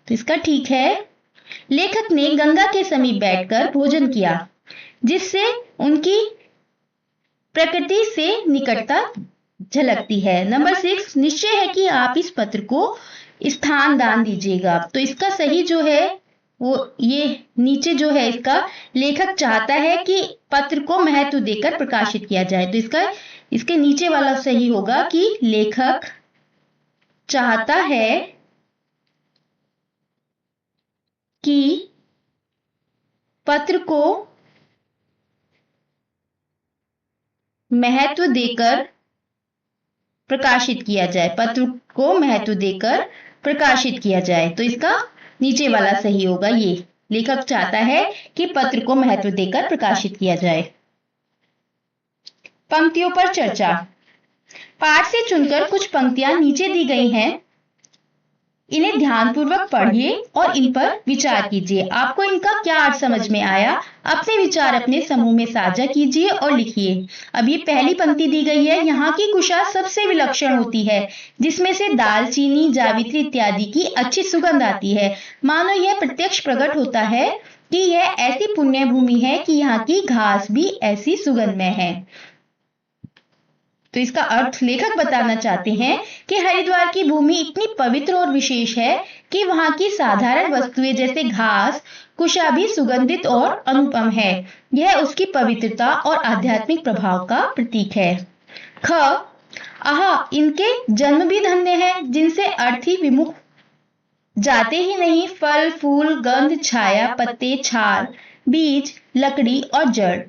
तो इसका ठीक है, लेखक ने गंगा के समीप बैठकर भोजन किया जिससे उनकी प्रकृति से निकटता झलकती है। नंबर 6, निश्चय है कि आप इस पत्र को स्थान दान दीजिएगा। तो इसका सही जो है वो ये नीचे जो है, इसका लेखक चाहता है कि पत्र को महत्व देकर प्रकाशित किया जाए। तो इसके नीचे वाला सही होगा कि लेखक चाहता है कि पत्र को महत्व देकर प्रकाशित किया जाए। पत्र को महत्व देकर प्रकाशित किया जाए। तो इसका नीचे वाला सही होगा, ये लेखक चाहता है कि पत्र को महत्व देकर प्रकाशित किया जाए। पंक्तियों पर चर्चा। पाठ से चुनकर कुछ पंक्तियां नीचे दी गई हैं, इन्हें ध्यानपूर्वक पढ़िए और इन पर विचार कीजिए। आपको इनका क्या अर्थ समझ में आया? अपने विचार अपने समूह में साझा कीजिए और लिखिए। अब ये पहली पंक्ति दी गई है, यहाँ की कुशा सबसे विलक्षण होती है, जिसमें से दालचीनी, जावित्री इत्यादि की अच्छी सुगंध आती है। मानो यह प्रत्यक्ष प्रकट होता है कि यह ऐसी पुण्य भूमि है कि यहाँ की घास भी ऐसी सुगंधमय है। तो इसका अर्थ लेखक बताना चाहते हैं कि हरिद्वार की भूमि इतनी पवित्र और विशेष है कि वहां की साधारण वस्तुएं जैसे घास कुशा भी सुगंधित और अनुपम है। यह उसकी पवित्रता और आध्यात्मिक प्रभाव का प्रतीक है। ख आहा, इनके जन्म भी धन्य हैं, जिनसे अर्थ ही विमुख जाते ही नहीं। फल फूल गंध छाया पत्ते छाल बीज लकड़ी और जड़,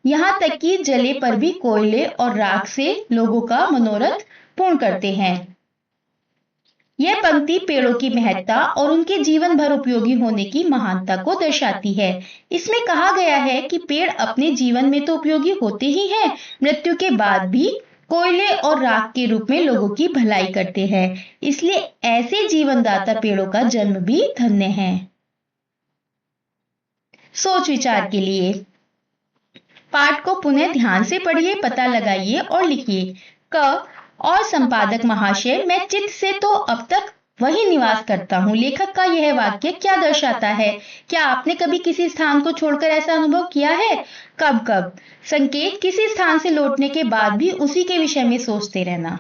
यहाँ तक कि जले पर भी कोयले और राख से लोगों का मनोरथ पूर्ण करते हैं। यह पंक्ति पेड़ों की महत्ता और उनके जीवन भर उपयोगी होने की महानता को दर्शाती है। इसमें कहा गया है कि पेड़ अपने जीवन में तो उपयोगी होते ही हैं, मृत्यु के बाद भी कोयले और राख के रूप में लोगों की भलाई करते हैं। इसलिए ऐसे जीवनदाता पेड़ों का जन्म भी धन्य है। सोच विचार के लिए पाठ को पुनः ध्यान से पढ़िए, पता लगाइए और लिखिए। क और संपादक महाशय, मैं चित्त से तो अब तक वही निवास करता हूँ। लेखक का यह वाक्य क्या दर्शाता है? क्या आपने कभी किसी स्थान को छोड़कर ऐसा अनुभव किया है? कब कब? संकेत, किसी स्थान से लौटने के बाद भी उसी के विषय में सोचते रहना।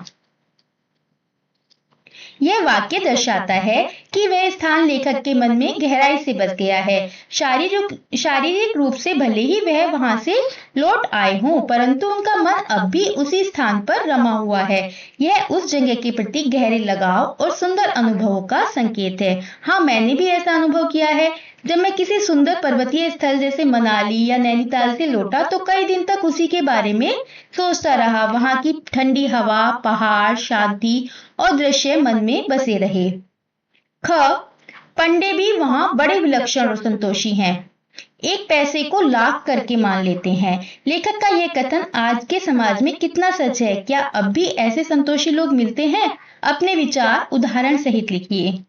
यह वाक्य दर्शाता है कि वह स्थान लेखक के मन में गहराई से बस गया है। शारीरिक रूप से भले ही वह वहां से लौट आए हों, परंतु उनका मन अब भी उसी स्थान पर रमा हुआ है। यह उस जगह के प्रति गहरे लगाव और सुंदर अनुभवों का संकेत है। हाँ, मैंने भी ऐसा अनुभव किया है। जब मैं किसी सुंदर पर्वतीय स्थल जैसे मनाली या नैनीताल से लौटा तो कई दिन तक उसी के बारे में सोचता रहा। वहां की ठंडी हवा, पहाड़, शांति और दृश्य मन में बसे रहे। ख पंडे भी वहां बड़े विलक्षण और संतोषी हैं। एक पैसे को लाख करके मान लेते हैं। लेखक का यह कथन आज के समाज में कितना सच है? क्या अब भी ऐसे संतोषी लोग मिलते हैं? अपने विचार उदाहरण सहित लिखिए।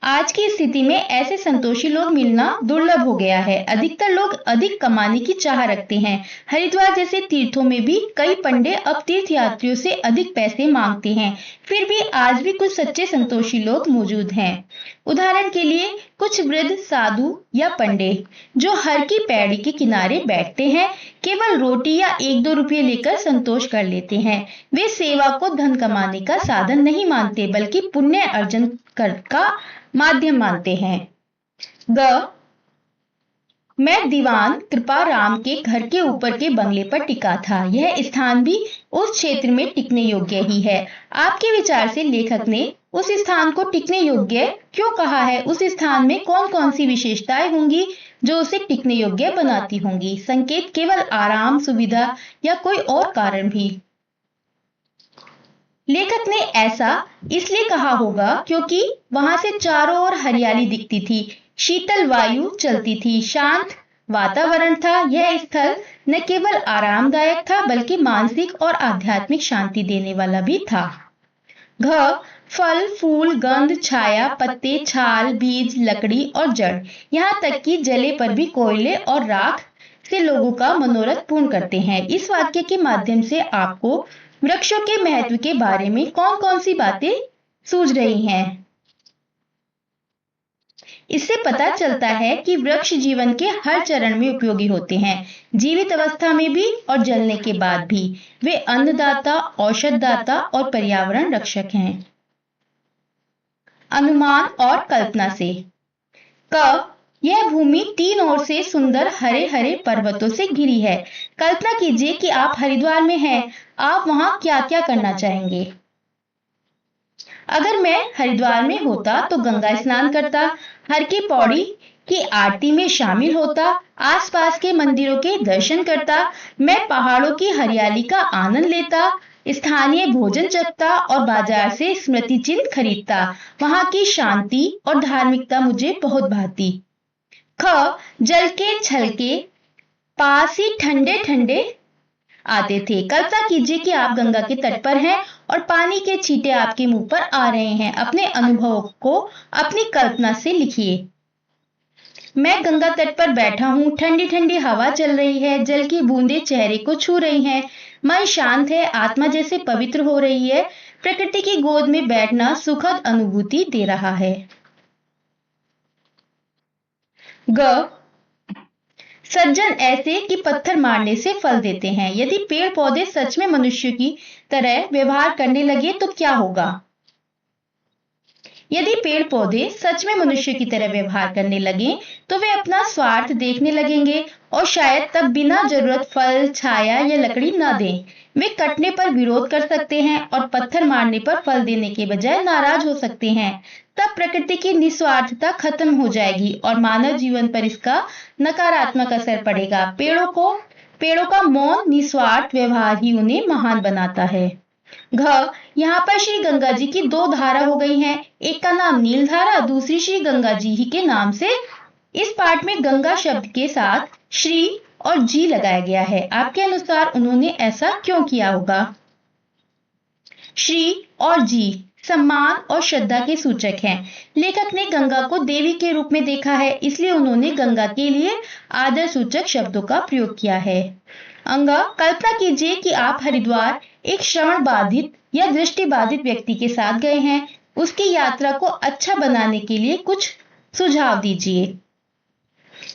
आज की स्थिति में ऐसे संतोषी लोग मिलना दुर्लभ हो गया है। अधिकतर लोग अधिक कमाने की चाह रखते हैं। हरिद्वार जैसे तीर्थों में भी कई पंडे अब तीर्थ यात्रियों से अधिक पैसे मांगते हैं। फिर भी आज भी कुछ सच्चे संतोषी लोग मौजूद हैं। उदाहरण के लिए कुछ वृद्ध साधु या पंडे जो हर की पैड़ी के किनारे बैठते हैं, केवल रोटी या 1-2 रुपये लेकर संतोष कर लेते हैं। वे सेवा को धन कमाने का साधन नहीं मानते, बल्कि पुण्य अर्जन का माध्यम मानते हैं। ग मैं दीवान कृपा राम के घर के ऊपर के बंगले पर टिका था। यह स्थान भी उस क्षेत्र में टिकने योग्य ही है। आपके विचार से लेखक ने उस स्थान को टिकने योग्य क्यों कहा है? उस स्थान में कौन कौन सी विशेषताएं होंगी जो उसे टिकने योग्य बनाती होंगी? संकेत, केवल आराम, सुविधा या कोई और कारण भी? लेखक ने ऐसा इसलिए कहा होगा क्योंकि वहां से चारों ओर हरियाली दिखती थी, शीतल वायु चलती थी, शांत वातावरण था। यह स्थल न केवल आरामदायक था बल्कि मानसिक और आध्यात्मिक शांति देने वाला भी था। घ फल फूल गंध छाया पत्ते छाल बीज लकड़ी और जड़, यहाँ तक कि जले पर भी कोयले और राख से लोगों का मनोरथ पूर्ण करते हैं। इस वाक्य के माध्यम से आपको वृक्षों के महत्व के बारे में कौन कौन सी बातें सूझ रही हैं? इससे पता चलता है कि वृक्ष जीवन के हर चरण में उपयोगी होते हैं, जीवित अवस्था में भी और जलने के बाद भी। वे अन्नदाता, औषधदाता और पर्यावरण रक्षक हैं। अनुमान और कल्पना से। क यह भूमि 3 ओर से सुंदर हरे हरे पर्वतों से घिरी है। कल्पना कीजिए कि आप हरिद्वार में हैं। आप वहां क्या क्या करना चाहेंगे? अगर मैं हरिद्वार में होता तो गंगा स्नान करता, हर की पौड़ी की आरती में शामिल होता, आसपास के मंदिरों के दर्शन करता, मैं पहाड़ों की हरियाली का आनंद लेता, स्थानीय भोजन चखता और बाजार से स्मृति चिन्ह खरीदता। वहां की शांति और धार्मिकता मुझे बहुत भाती। ख जल के छलके पास ही ठंडे ठंडे आते थे। कल्पना कीजिए कि आप गंगा के तट पर हैं और पानी के छींटे आपके मुंह पर आ रहे हैं। अपने अनुभव को अपनी कल्पना से लिखिए। मैं गंगा तट पर बैठा हूँ, ठंडी ठंडी हवा चल रही है, जल की बूंदें चेहरे को छू रही हैं, मन शांत है, आत्मा जैसे पवित्र हो रही है। प्रकृति की गोद में बैठना सुखद अनुभूति दे रहा है। ग सज्जन ऐसे कि पत्थर मारने से फल देते हैं। यदि पेड़ पौधे सच में मनुष्य की तरह व्यवहार करने लगे तो क्या होगा? यदि पेड़ पौधे सच में मनुष्य की तरह व्यवहार करने लगे तो वे अपना स्वार्थ देखने लगेंगे और शायद तब बिना जरूरत फल, छाया या लकड़ी न दें। वे कटने पर विरोध कर सकते हैं और पत्थर मारने पर फल देने के बजाय नाराज हो सकते हैं। तब प्रकृति की निस्वार्थता खत्म हो जाएगी और मानव जीवन पर इसका नकारात्मक असर पड़ेगा। पेड़ों का मौन निस्वार्थ व्यवहार ही उन्हें महान बनाता है। यहाँ पर श्री गंगा जी की दो धारा हो गई हैं। एक का नाम नील धारा, दूसरी श्री गंगा जी ही के नाम से। इस पाठ में गंगा शब्द के साथ श्री और जी लगाया गया है। आपके अनुसार उन्होंने ऐसा क्यों किया होगा? श्री और जी सम्मान और श्रद्धा के सूचक हैं। लेखक ने गंगा को देवी के रूप में देखा है, इसलिए उन्होंने गंगा के लिए आदर सूचक शब्दों का प्रयोग किया है। अंगा, कल्पना कीजिए कि आप हरिद्वार एक श्रवण बाधित या दृष्टि बाधित व्यक्ति के साथ गए हैं। उसकी यात्रा को अच्छा बनाने के लिए कुछ सुझाव दीजिए।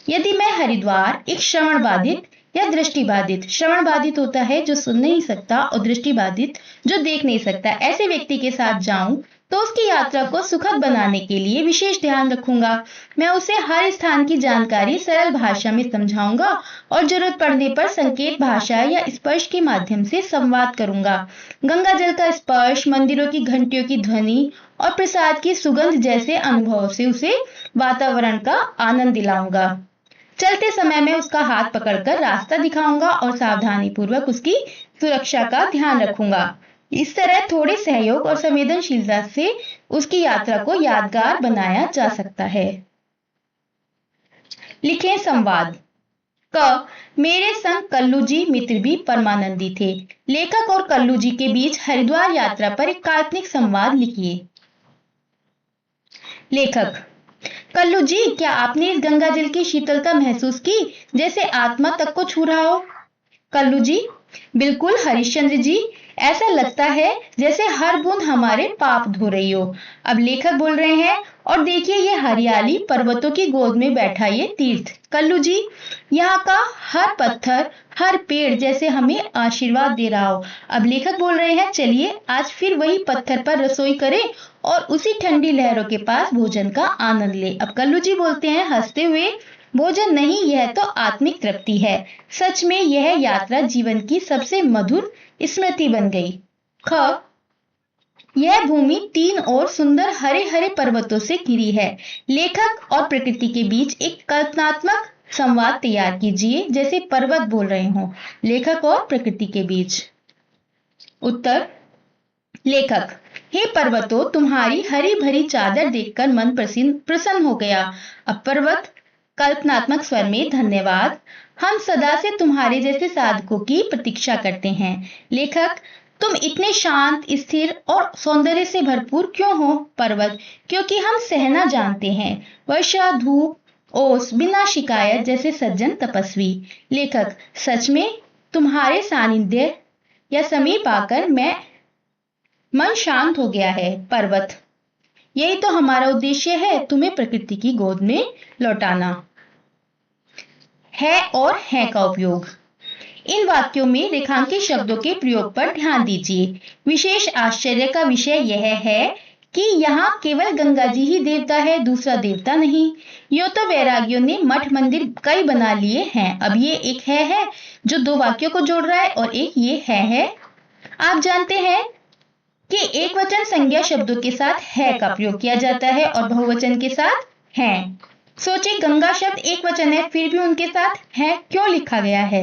यदि मैं हरिद्वार एक श्रवण बाधित या दृष्टि बाधित, श्रवण बाधित होता है जो सुन नहीं सकता और दृष्टि बाधित जो देख नहीं सकता, ऐसे व्यक्ति के साथ जाऊं तो उसकी यात्रा को सुखद बनाने के लिए विशेष ध्यान रखूंगा। मैं उसे हर स्थान की जानकारी सरल भाषा में समझाऊंगा और जरूरत पड़ने पर संकेत भाषा या स्पर्श के माध्यम से संवाद करूंगा। गंगा जल का स्पर्श, मंदिरों की घंटियों की ध्वनि और प्रसाद की सुगंध जैसे अनुभव से उसे वातावरण का आनंद दिलाऊंगा। चलते समय में उसका हाथ पकड़कर रास्ता दिखाऊंगा और सावधानी पूर्वक उसकी सुरक्षा का ध्यान रखूंगा। इस तरह थोड़े सहयोग और संवेदनशीलता से उसकी यात्रा को यादगार बनाया जा सकता है। लिखें संवाद। क, मेरे संग कल्लू जी मित्र भी परमानंदी थे। लेखक और कल्लू जी के बीच हरिद्वार यात्रा पर एक काल्पनिक संवाद लिखिए। लेखक, कल्लू जी, क्या आपने इस गंगा जल की शीतलता महसूस की जैसे आत्मा तक को छू रहा हो? कल्लू जी, बिल्कुल हरिश्चंद्र जी, ऐसा लगता है जैसे हर बूंद हमारे पाप धो रही हो। अब लेखक बोल रहे हैं, और देखिए ये हरियाली, पर्वतों की गोद में बैठा ये तीर्थ। कल्लू जी, यहाँ का हर पत्थर, हर पेड़ जैसे हमें आशीर्वाद दे रहा हो। अब लेखक बोल रहे हैं, चलिए आज फिर वही पत्थर पर रसोई करें और उसी ठंडी लहरों के पास भोजन का आनंद ले। अब कल्लू जी बोलते हैं हंसते हुए, भोजन नहीं, यह तो आत्मिक तृप्ति है। सच में यह यात्रा जीवन की सबसे मधुर स्मृति बन गई। ख, यह भूमि तीन ओर सुंदर हरे हरे पर्वतों से घिरी है। लेखक और प्रकृति के बीच एक कल्पनात्मक संवाद तैयार कीजिए जैसे पर्वत बोल रहे हों। लेखक और प्रकृति के बीच। उत्तर। लेखक, हे पर्वतों, तुम्हारी हरी भरी चादर देखकर मन प्रसन्न हो गया। अब पर्वत कल्पनात्मक स्वर में, धन्यवाद, हम सदा से तुम्हारे जैसे साधकों की प्रतीक्षा करते हैं। लेखक, तुम इतने शांत, स्थिर और सौंदर्य से भरपूर क्यों हो? पर्वत, क्योंकि हम सहना जानते हैं, वर्षा, धूप, ओस, बिना शिकायत जैसे सज्जन तपस्वी। लेखक, सच में तुम्हारे सानिध्य या समीप आकर मन शांत हो गया है। पर्वत, यही तो हमारा उद्देश्य है, तुम्हें प्रकृति की गोद में लौटाना। है और है का उपयोग। इन वाक्यों में रेखांकित शब्दों के प्रयोग पर ध्यान दीजिए। विशेष आश्चर्य का विषय यह है कि यहाँ केवल गंगा जी ही देवता है, दूसरा देवता नहीं। यो तो वैरागियों ने मठ मंदिर कई बना लिए हैं। अब ये एक है जो दो वाक्यों को जोड़ रहा है और एक ये है। आप जानते हैं कि एक वचन संज्ञा शब्दों के साथ है का प्रयोग किया जाता है और बहुवचन के साथ है। सोचिए, गंगा शब्द एक वचन है, फिर भी उनके साथ है क्यों लिखा गया है?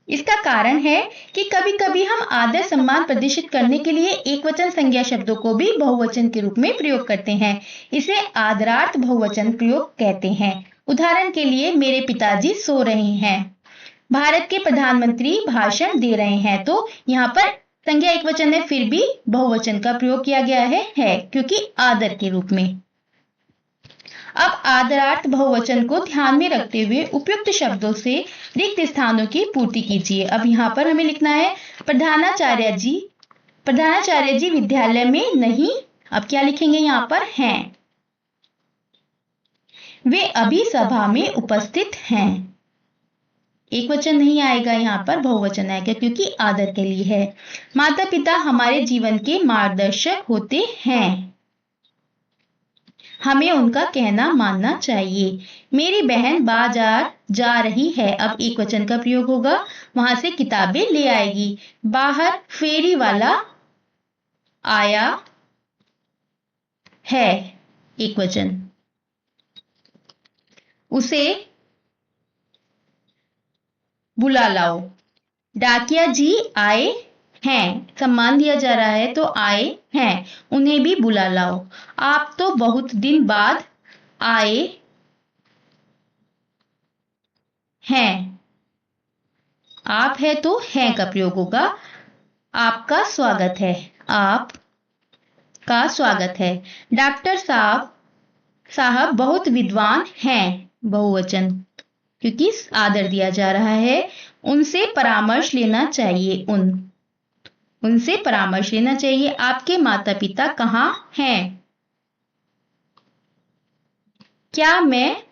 इसका कारण है कि कभी कभी हम आदर सम्मान प्रदर्शित करने के लिए एक वचन संज्ञा शब्दों को भी बहुवचन के रूप में प्रयोग करते हैं। इसे आदरार्थ बहुवचन प्रयोग कहते हैं। उदाहरण के लिए, मेरे पिताजी सो रहे हैं। भारत के प्रधानमंत्री भाषण दे रहे हैं, तो यहाँ पर संज्ञा एक वचन है, फिर भी बहुवचन का प्रयोग किया गया है क्योंकि आदर के रूप में। अब आदरार्थ बहुवचन को ध्यान में रखते हुए उपयुक्त शब्दों से रिक्त स्थानों की पूर्ति कीजिए। अब यहाँ पर हमें लिखना है, प्रधानाचार्य जी विद्यालय में नहीं। अब क्या लिखेंगे यहाँ पर? हैं। वे अभी सभा में उपस्थित हैं। एक वचन नहीं आएगा, यहाँ पर बहुवचन आएगा क्योंकि आदर के लिए है। माता पिता हमारे जीवन के मार्गदर्शक होते हैं, हमें उनका कहना मानना चाहिए। मेरी बहन बाजार जा रही है, अब एक वचन का प्रयोग होगा, वहां से किताबें ले आएगी। बाहर फेरी वाला आया है, एक वचन। उसे बुला लाओ। डाकिया जी आए हैं, सम्मान दिया जा रहा है तो आए हैं, उन्हें भी बुला लाओ। आप तो बहुत दिन बाद आए हैं, आप है तो हैं का प्रयोग होगा। आपका स्वागत है, आप का स्वागत है। डॉक्टर साहब बहुत विद्वान हैं, बहुवचन क्योंकि आदर दिया जा रहा है। उनसे परामर्श लेना चाहिए, उनसे परामर्श लेना चाहिए। आपके माता पिता कहाँ हैं? क्या मैं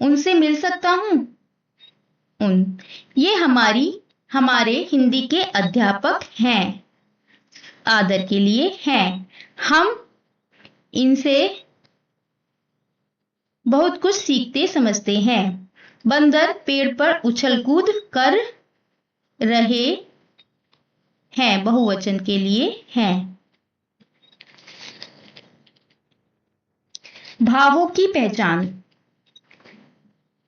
उनसे मिल सकता हूं? ये हमारे हिंदी के अध्यापक हैं, आदर के लिए हैं। हम इनसे बहुत कुछ सीखते समझते हैं। बंदर पेड़ पर उछल कूद कर रहे हैं, बहुवचन के लिए हैं। भावों की पहचान।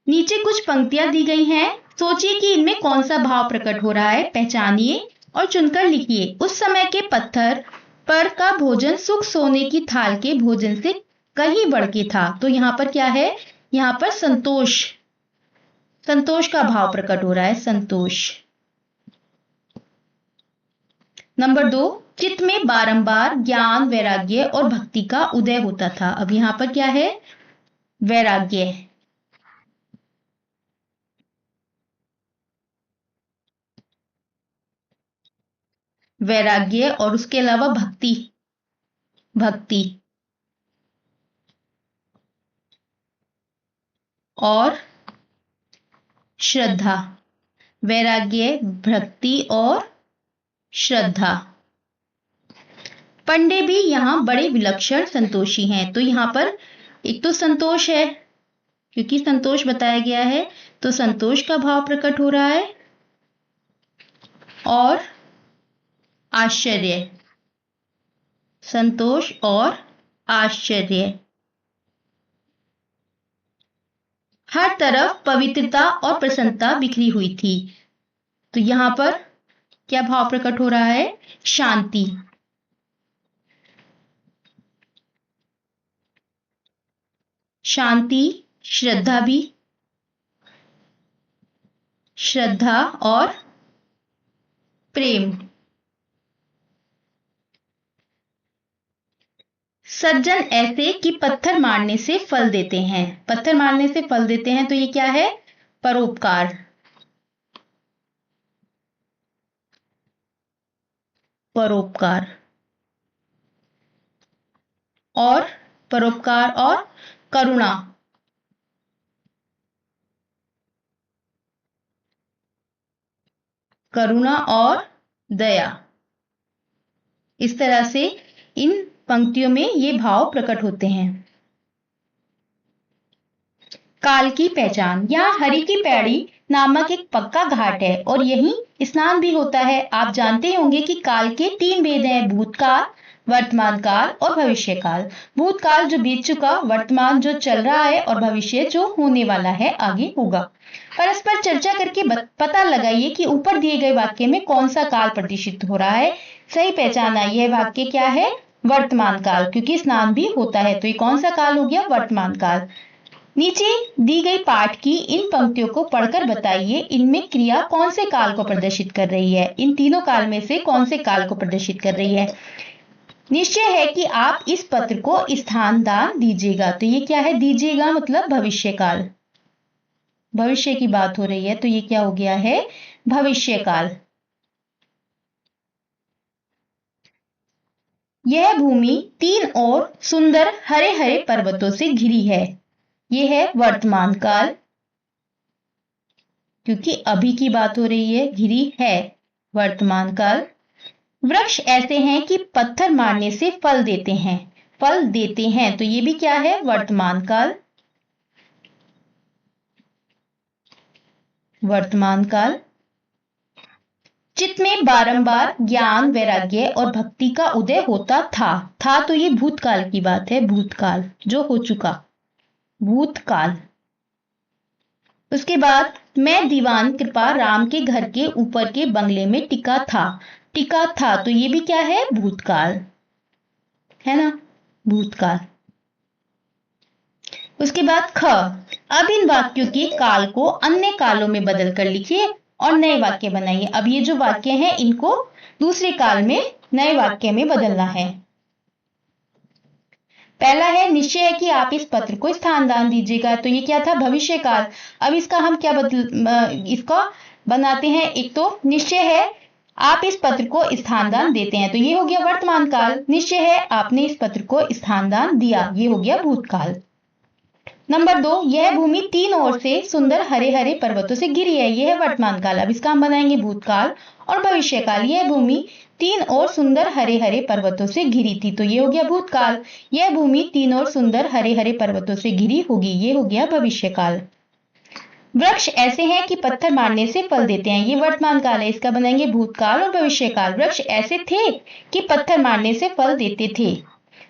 नीचे कुछ पंक्तियां दी गई हैं, सोचिए कि इनमें कौन सा भाव प्रकट हो रहा है, पहचानिए और चुनकर लिखिए। उस समय के पत्थर पर का भोजन सुख सोने की थाल के भोजन से कहीं बढ़ के था। तो यहाँ पर क्या है, यहाँ पर संतोष का भाव प्रकट हो रहा है, संतोष। नंबर 2, चित्त में बारंबार ज्ञान वैराग्य और भक्ति का उदय होता था। अब यहाँ पर क्या है, वैराग्य। वैराग्य और उसके अलावा भक्ति और श्रद्धा। वैराग्य, भक्ति और श्रद्धा। पंडे भी यहाँ बड़े विलक्षण संतोषी हैं। तो यहाँ पर एक तो संतोष है, क्योंकि संतोष बताया गया है तो संतोष का भाव प्रकट हो रहा है, और आश्चर्य, संतोष और आश्चर्य। हर तरफ पवित्रता और प्रसन्नता बिखरी हुई थी। तो यहां पर क्या भाव प्रकट हो रहा है, शांति। शांति, श्रद्धा भी, श्रद्धा और प्रेम। सज्जन ऐसे कि पत्थर मारने से फल देते हैं। पत्थर मारने से फल देते हैं, तो ये क्या है, परोपकार। परोपकार और परोपकार और करुणा। करुणा और दया। इस तरह से इन पंक्तियों में ये भाव प्रकट होते हैं। काल की पहचान। यहाँ हरि की पैड़ी नामक एक पक्का घाट है और यहीं स्नान भी होता है। आप जानते होंगे कि काल के 3 भेद हैं, भूतकाल, वर्तमान काल और भविष्य काल। भूतकाल जो बीत चुका, वर्तमान जो चल रहा है और भविष्य जो होने वाला है, आगे होगा। परस्पर चर्चा करके पता लगाइए कि ऊपर दिए गए वाक्य में कौन सा काल प्रदर्शित हो रहा है। सही पहचान आई, यह वाक्य क्या है, वर्तमान काल, क्योंकि स्नान भी होता है। तो ये कौन सा काल हो गया, वर्तमान काल। नीचे दी गई पाठ की इन पंक्तियों को पढ़कर बताइए, इनमें क्रिया कौन से काल को प्रदर्शित कर रही है। इन तीनों काल में से कौन से काल को प्रदर्शित कर रही है। निश्चय है कि आप इस पत्र को स्थान दान दीजिएगा। तो ये क्या है, दीजिएगा मतलब भविष्य काल, भविष्य की बात हो रही है, तो ये क्या हो गया है, भविष्य काल। यह भूमि 3 ओर सुंदर हरे हरे पर्वतों से घिरी है। यह है वर्तमान काल। क्योंकि अभी की बात हो रही है, घिरी है वर्तमान काल। वृक्ष ऐसे हैं कि पत्थर मारने से फल देते हैं, फल देते हैं, तो ये भी क्या है, वर्तमान काल। वर्तमान काल। चित्त में बारंबार ज्ञान, वैराग्य और भक्ति का उदय होता था तो ये भूतकाल की बात है, भूतकाल जो हो चुका, भूतकाल। उसके बाद मैं दीवान कृपा राम के घर के ऊपर के बंगले में टिका था तो ये भी क्या है, भूतकाल है ना, भूतकाल। उसके बाद ख, अब इन वाक्यों के काल को अन्य कालों में बदल कर लिखिए और नए वाक्य बनाइए। अब ये जो वाक्य हैं इनको दूसरे काल में नए वाक्य में बदलना है। पहला है, निश्चय है कि आप इस पत्र को स्थान दान दीजिएगा, तो ये क्या था, भविष्य काल। अब इसका हम क्या इसको बनाते हैं, एक तो निश्चय है आप इस पत्र को स्थान दान देते हैं, तो ये हो गया वर्तमान काल। निश्चय है आपने इस पत्र को स्थान दान दिया, ये हो गया भूतकाल। नंबर 2, यह भूमि 3 ओर से सुंदर हरे हरे पर्वतों से घिरी है, यह है वर्तमान काल। अब इसका हम बनाएंगे भूतकाल और भविष्य काल। यह भूमि 3 ओर सुंदर हरे हरे पर्वतों से घिरी थी, तो ये हो गया भूतकाल। यह भूमि 3 ओर सुंदर हरे हरे पर्वतों से घिरी होगी, ये हो गया भविष्य काल। वृक्ष ऐसे हैं कि पत्थर मारने से फल देते हैं, ये वर्तमान काल है, इसका बनाएंगे भूतकाल और भविष्य काल। वृक्ष ऐसे थे कि पत्थर मारने से फल देते थे,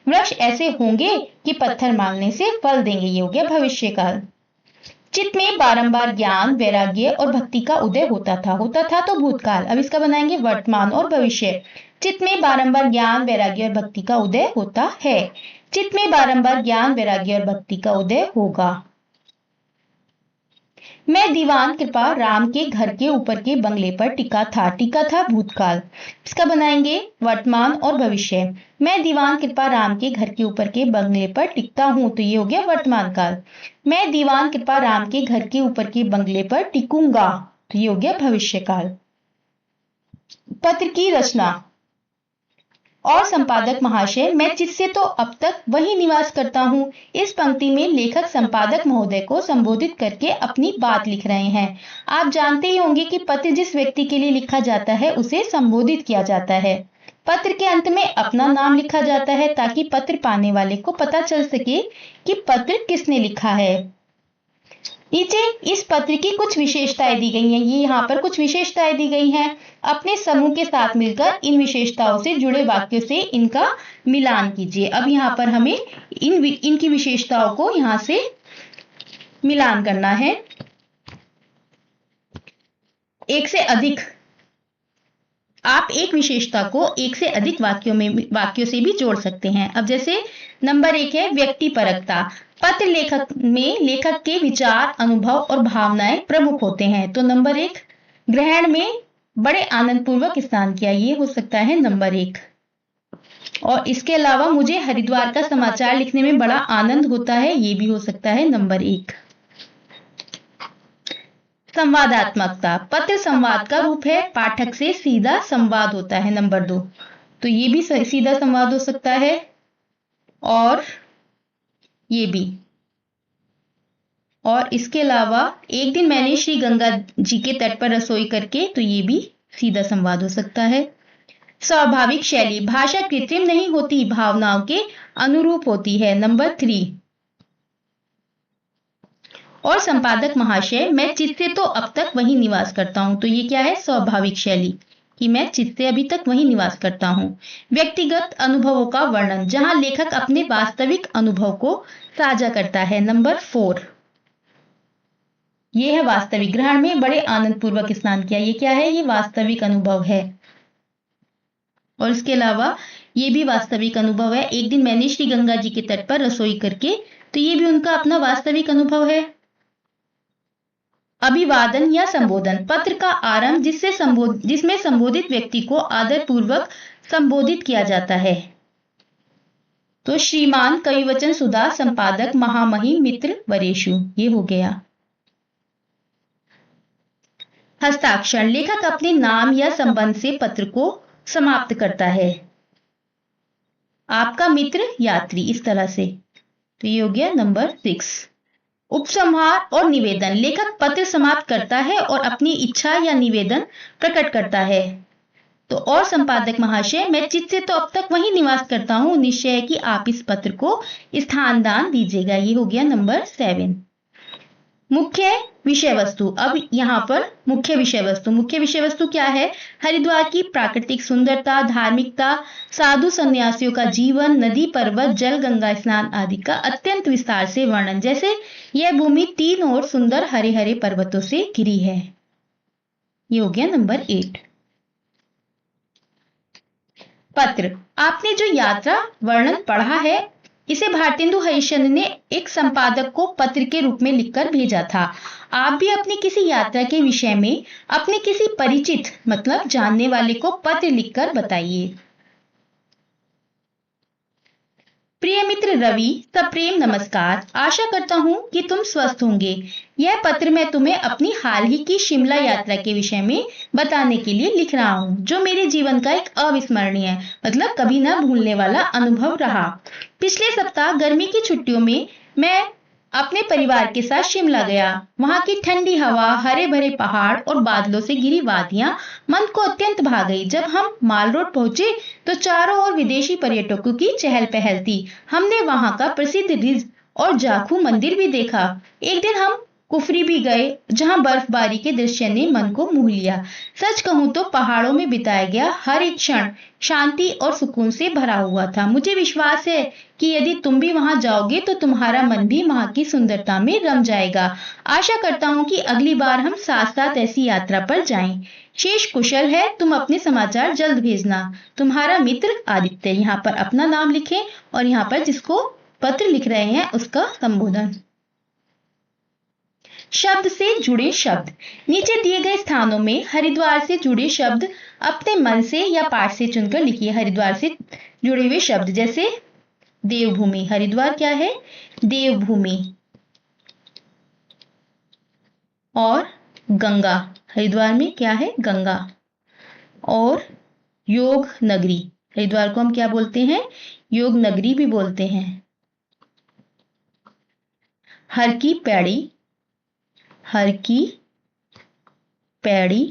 वृक्ष ऐसे होंगे कि पत्थर मारने से फल देंगे, ये हो गया भविष्य काल। चित्त में बारंबार ज्ञान, वैराग्य और भक्ति का उदय होता था तो भूतकाल। अब इसका बनाएंगे वर्तमान और भविष्य। चित्त में बारंबार ज्ञान, वैराग्य और भक्ति का उदय होता है, चित्त में बारंबार ज्ञान, वैराग्य और भक्ति का उदय होगा। मैं दीवान कृपा राम के घर के ऊपर के बंगले पर टिका था भूतकाल। इसका बनाएंगे वर्तमान और भविष्य। मैं दीवान कृपा राम के घर के ऊपर के बंगले पर टिकता हूं, तो ये हो गया वर्तमान काल। मैं दीवान कृपा राम के घर के ऊपर के बंगले पर टिकूंगा, तो ये हो गया भविष्य काल। पत्र की रचना और संपादक महाशय, मैं जिससे तो अब तक वही निवास करता हूँ। इस पंक्ति में लेखक संपादक महोदय को संबोधित करके अपनी बात लिख रहे हैं। आप जानते ही होंगे कि पत्र जिस व्यक्ति के लिए लिखा जाता है उसे संबोधित किया जाता है। पत्र के अंत में अपना नाम लिखा जाता है ताकि पत्र पाने वाले को पता चल सके कि पत्र किसने लिखा है। नीचे इस पत्र की कुछ विशेषताएं दी गई हैं, ये यहाँ पर कुछ विशेषताएं दी गई हैं। अपने समूह के साथ मिलकर इन विशेषताओं से जुड़े वाक्यों से इनका मिलान कीजिए। अब यहाँ पर हमें इनकी विशेषताओं को यहाँ से मिलान करना है। एक से अधिक, आप एक विशेषता को एक से अधिक वाक्यों से भी जोड़ सकते हैं। अब जैसे नंबर 1 है व्यक्तिपरकता। पत्र लेखक में लेखक के विचार, अनुभव और भावनाएं प्रमुख होते हैं, तो नंबर 1 ग्रहण में बड़े आनंद पूर्वक स्नान किया, ये हो सकता है नंबर 1। और इसके अलावा मुझे हरिद्वार का समाचार लिखने में बड़ा आनंद होता है, ये भी हो सकता है नंबर 1। संवादात्मकता, पत्र संवाद का रूप है, पाठक से सीधा संवाद होता है, नंबर 2, तो ये भी सीधा संवाद हो सकता है और ये भी। और इसके अलावा एक दिन मैंने श्री गंगा जी के तट पर रसोई करके, तो ये भी सीधा संवाद हो सकता है। स्वाभाविक शैली, भाषा कृत्रिम नहीं होती, भावनाओं के अनुरूप होती है, नंबर 3। और संपादक महाशय, मैं चित्त से तो अब तक वही निवास करता हूं, तो ये क्या है, स्वाभाविक शैली, कि मैं चित्त से अभी तक वही निवास करता हूं। व्यक्तिगत अनुभवों का वर्णन, जहां लेखक अपने वास्तविक अनुभव को साझा करता है, नंबर 4। यह है वास्तविक, ग्रहण में बड़े आनंद पूर्वक स्नान किया, ये क्या है, ये वास्तविक अनुभव है। और इसके अलावा ये भी वास्तविक अनुभव है, एक दिन मैंने श्री गंगा जी के तट पर रसोई करके, तो ये भी उनका अपना वास्तविक अनुभव है। अभिवादन या संबोधन, पत्र का आरंभ जिसमें संबोधित व्यक्ति को आदर पूर्वक संबोधित किया जाता है, तो श्रीमान कविवचन सुधा संपादक महामहिम मित्र वरेशु, ये हो गया। हस्ताक्षर, लेखक अपने नाम या संबंध से पत्र को समाप्त करता है, आपका मित्र यात्री, इस तरह से, तो ये हो गया नंबर 6। उपसंहार और निवेदन। लेखक पत्र समाप्त करता है और अपनी इच्छा या निवेदन प्रकट करता है। तो और संपादक महाशय, मैं चित्त से तो अब तक वही निवास करता हूँ, निश्चय है कि आप इस पत्र को स्थान दान दीजिएगा। ये हो गया नंबर 7। मुख्य विषय वस्तु। अब यहाँ पर मुख्य विषय वस्तु क्या है? हरिद्वार की प्राकृतिक सुंदरता, धार्मिकता, साधु सन्यासियों का जीवन, नदी, पर्वत, जल, गंगा स्नान आदि का अत्यंत विस्तार से वर्णन। जैसे यह भूमि 3 ओर सुंदर हरे हरे पर्वतों से घिरी है। ये हो गया नंबर 8। पत्र। आपने जो यात्रा वर्णन पढ़ा है, इसे भारतेंदु हरिश्चंद्र ने एक संपादक को पत्र के रूप में लिखकर भेजा था। आप भी अपनी किसी यात्रा के विषय में अपने किसी परिचित मतलब जानने वाले को पत्र लिखकर बताइए। प्रिय मित्र रवि, सप्रेम नमस्कार। आशा करता हूँ कि तुम स्वस्थ होंगे। यह पत्र मैं तुम्हें अपनी हाल ही की शिमला यात्रा के विषय में बताने के लिए लिख रहा हूँ, जो मेरे जीवन का एक अविस्मरणीय मतलब कभी ना भूलने वाला अनुभव रहा। पिछले सप्ताह गर्मी की छुट्टियों में मैं अपने परिवार के साथ शिमला गया। वहां की ठंडी हवा, हरे भरे पहाड़ और बादलों से घिरी वादियां मन को अत्यंत भा गई। जब हम माल रोड पहुंचे तो चारों ओर विदेशी पर्यटकों की चहल पहल थी। हमने वहां का प्रसिद्ध रिज और जाखू मंदिर भी देखा। एक दिन हम कुफरी भी गए, जहां बर्फबारी के दृश्य ने मन को मोह लिया। सच कहूं तो पहाड़ों में बिताया गया हर एक क्षण शांति और सुकून से भरा हुआ था। मुझे विश्वास है कि यदि तुम भी वहां जाओगे तो तुम्हारा मन भी वहां की सुंदरता में रम जाएगा। आशा करता हूं कि अगली बार हम साथ साथ ऐसी यात्रा पर जाएं। शेष कुशल है, तुम अपने समाचार जल्द भेजना। तुम्हारा मित्र आदित्य। यहाँ पर अपना नाम लिखें और यहाँ पर जिसको पत्र लिख रहे हैं उसका संबोधन। शब्द से जुड़े शब्द। नीचे दिए गए स्थानों में हरिद्वार से जुड़े शब्द अपने मन से या पाठ से चुनकर लिखिए। हरिद्वार से जुड़े हुए शब्द जैसे देवभूमि। हरिद्वार क्या है? देवभूमि। और गंगा। हरिद्वार में क्या है? गंगा। और योग नगरी। हरिद्वार को हम क्या बोलते हैं? योग नगरी भी बोलते हैं। हर की पैड़ी। हर की पैड़ी।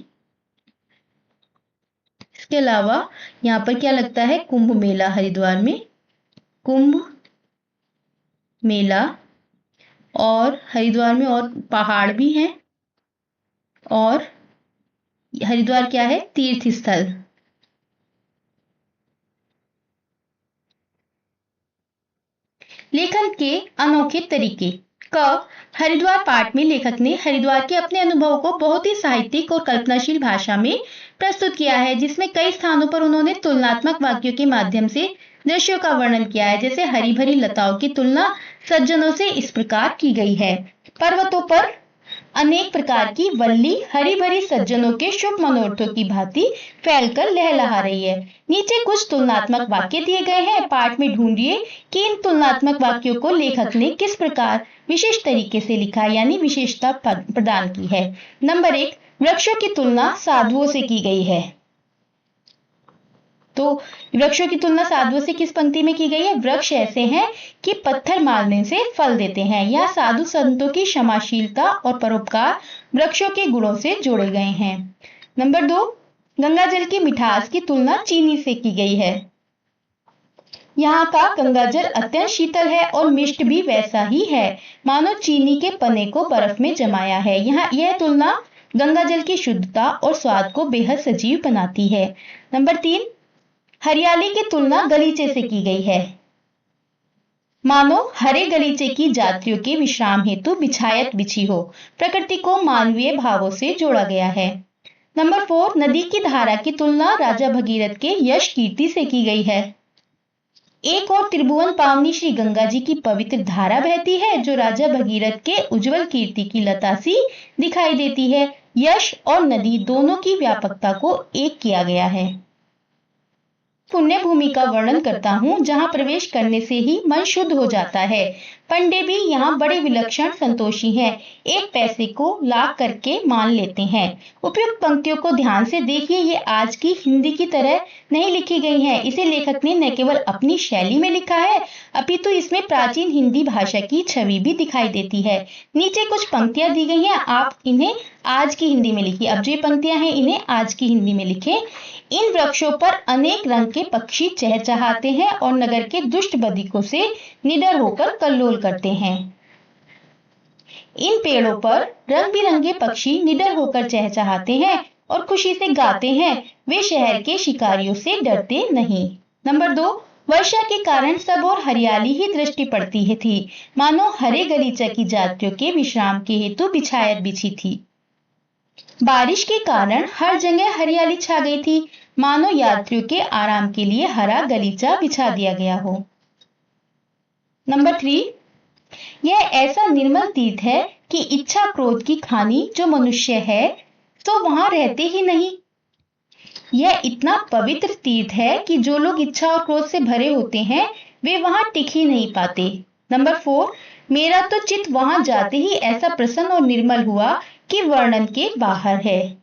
इसके अलावा यहाँ पर क्या लगता है? कुंभ मेला। हरिद्वार में कुंभ मेला। और हरिद्वार में और पहाड़ भी हैं। और हरिद्वार क्या है? तीर्थ स्थल। लेखन के अनोखे तरीके। हरिद्वार पाठ में लेखक ने हरिद्वार के अपने अनुभव को बहुत ही साहित्यिक और कल्पनाशील भाषा में प्रस्तुत किया है, जिसमें कई स्थानों पर उन्होंने तुलनात्मक वाक्यों के माध्यम से दृश्यों का वर्णन किया है। जैसे हरी भरी लताओं की तुलना सज्जनों से इस प्रकार की गई है। पर्वतों पर अनेक प्रकार की वल्ली हरी भरी सज्जनों के शुभ मनोरथों की भांति फैलकर लहलहा रही है। नीचे कुछ तुलनात्मक वाक्य दिए गए हैं। पाठ में ढूंढिए कि इन तुलनात्मक वाक्यों को लेखक ने किस प्रकार विशेष तरीके से लिखा, यानी विशेषता प्रदान की है। नंबर 1, वृक्षों की तुलना साधुओं से की गई है। तो वृक्षों की तुलना साधुओं से किस पंक्ति में की गई है? वृक्ष ऐसे हैं कि पत्थर मारने से फल देते हैं। यह साधु संतों की क्षमाशीलता और परोपकार वृक्षों के गुणों से जोड़े गए हैं। नंबर 2, गंगा जल की मिठास की तुलना चीनी से की गई है। यहाँ का गंगा जल अत्यंत शीतल है और मिष्ट भी वैसा ही है, मानो चीनी के पने को बर्फ में जमाया है। यहाँ यह तुलना गंगा जल की शुद्धता और स्वाद को बेहद सजीव बनाती है। नंबर 3, हरियाली की तुलना गलीचे से की गई है, मानो हरे गलीचे की यात्रियों के विश्राम हेतु बिछायत बिछी हो। प्रकृति को मानवीय भावों से जोड़ा गया है। नंबर 4, नदी की धारा की तुलना राजा भगीरथ के यश कीर्ति से की गई है। एक और त्रिभुवन पावनी श्री गंगा जी की पवित्र धारा बहती है, जो राजा भगीरथ के उज्जवल कीर्ति की लता सी दिखाई देती है। यश और नदी दोनों की व्यापकता को एक किया गया है। पुण्य भूमि का वर्णन करता हूँ जहाँ प्रवेश करने से ही मन शुद्ध हो जाता है। पंडे भी यहाँ बड़े विलक्षण संतोषी हैं, एक पैसे को लाख करके मान लेते हैं। उपयुक्त पंक्तियों को ध्यान से देखिए, ये आज की हिंदी की तरह नहीं लिखी गई हैं। इसे लेखक ने न केवल अपनी शैली में लिखा है, अपितु इसमें प्राचीन हिंदी भाषा की छवि भी दिखाई देती है। नीचे कुछ पंक्तियां दी गई हैं, आप इन्हें आज की हिंदी में लिखिए। अब जो ये पंक्तियां हैं इन्हें आज की हिंदी में लिखें। इन वृक्षों पर अनेक रंग के पक्षी चहचहाते हैं और नगर के दुष्ट बदिकों से निडर होकर कल्लोल करते हैं। इन पेड़ों पर रंग बिरंगे पक्षी निडर होकर चहचहाते हैं और खुशी से गाते हैं, वे शहर के शिकारियों से डरते नहीं। नंबर 2, वर्षा के कारण सब और हरियाली ही दृष्टि पड़ती है थी, मानो हरे गलीचा की जातियों के विश्राम के हेतु बिछायत बिछी थी। बारिश के कारण हर जगह हरियाली छा गई थी, मानो यात्रियों के आराम के लिए हरा गलीचा बिछा दिया गया हो। नंबर 3, यह ऐसा निर्मल तीर्थ है कि इच्छा क्रोध की खानी जो मनुष्य है तो वहां रहते ही नहीं। यह इतना पवित्र तीर्थ है कि जो लोग इच्छा और क्रोध से भरे होते हैं वे वहां टिक ही नहीं पाते। नंबर 4, मेरा तो चित्त वहां जाते ही ऐसा प्रसन्न और निर्मल हुआ कि वर्णन के बाहर है।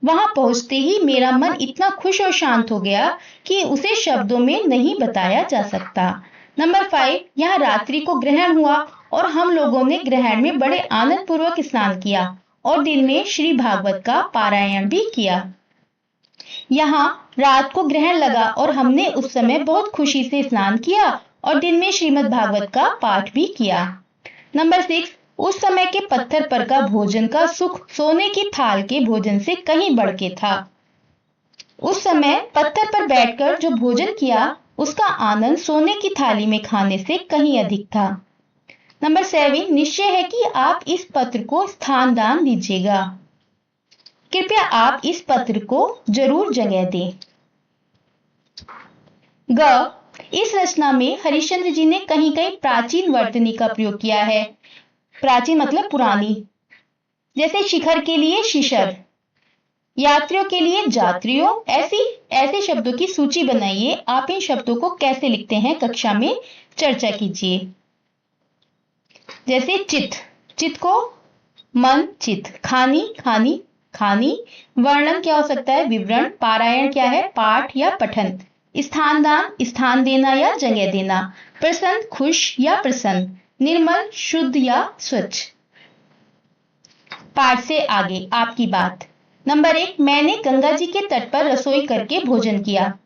वहां पहुंचते ही मेरा मन इतना खुश और शांत हो गया कि उसे शब्दों में नहीं बताया जा सकता। नंबर 5, यहाँ रात्रि को ग्रहण हुआ और हम लोगों ने ग्रहण में बड़े आनंद पूर्वक स्नान किया और दिन में श्री भागवत का पारायण भी किया। यहाँ रात को ग्रहण लगा और हमने उस समय बहुत खुशी से स्नान किया और दिन में श्रीमद् भागवत का पाठ भी किया। नंबर 6, उस समय के पत्थर पर का भोजन का सुख सोने की थाल के भोजन से कहीं बढ़ के था। उस समय पत्थर पर बैठकर जो भोजन किया उसका आनंद सोने की थाली में खाने से कहीं अधिक था। नंबर 7, निश्चय है कि आप इस पत्र को स्थान दान दीजिएगा। कृपया आप इस पत्र को जरूर जगह दें। ग, इस रचना में हरिश्चंद्र जी ने कहीं कहीं प्राचीन वर्तनी का प्रयोग किया है। प्राचीन मतलब पुरानी, जैसे शिखर के लिए शिशर, यात्रियों के लिए जात्रियों, ऐसे शब्दों की सूची बनाइए। आप इन शब्दों को कैसे लिखते हैं कक्षा में चर्चा कीजिए। जैसे चित्त, चित्त को मन चित्त, खानी खानी खानी, वर्णन क्या हो सकता है विवरण, पारायण क्या है पाठ या पठन, स्थान दान स्थान देना या जगह देना, प्रसन्न खुश या प्रसन्न, निर्मल शुद्ध या स्वच्छ। पाठ से आगे आपकी बात। नंबर 1, मैंने गंगा जी के तट पर रसोई करके भोजन किया।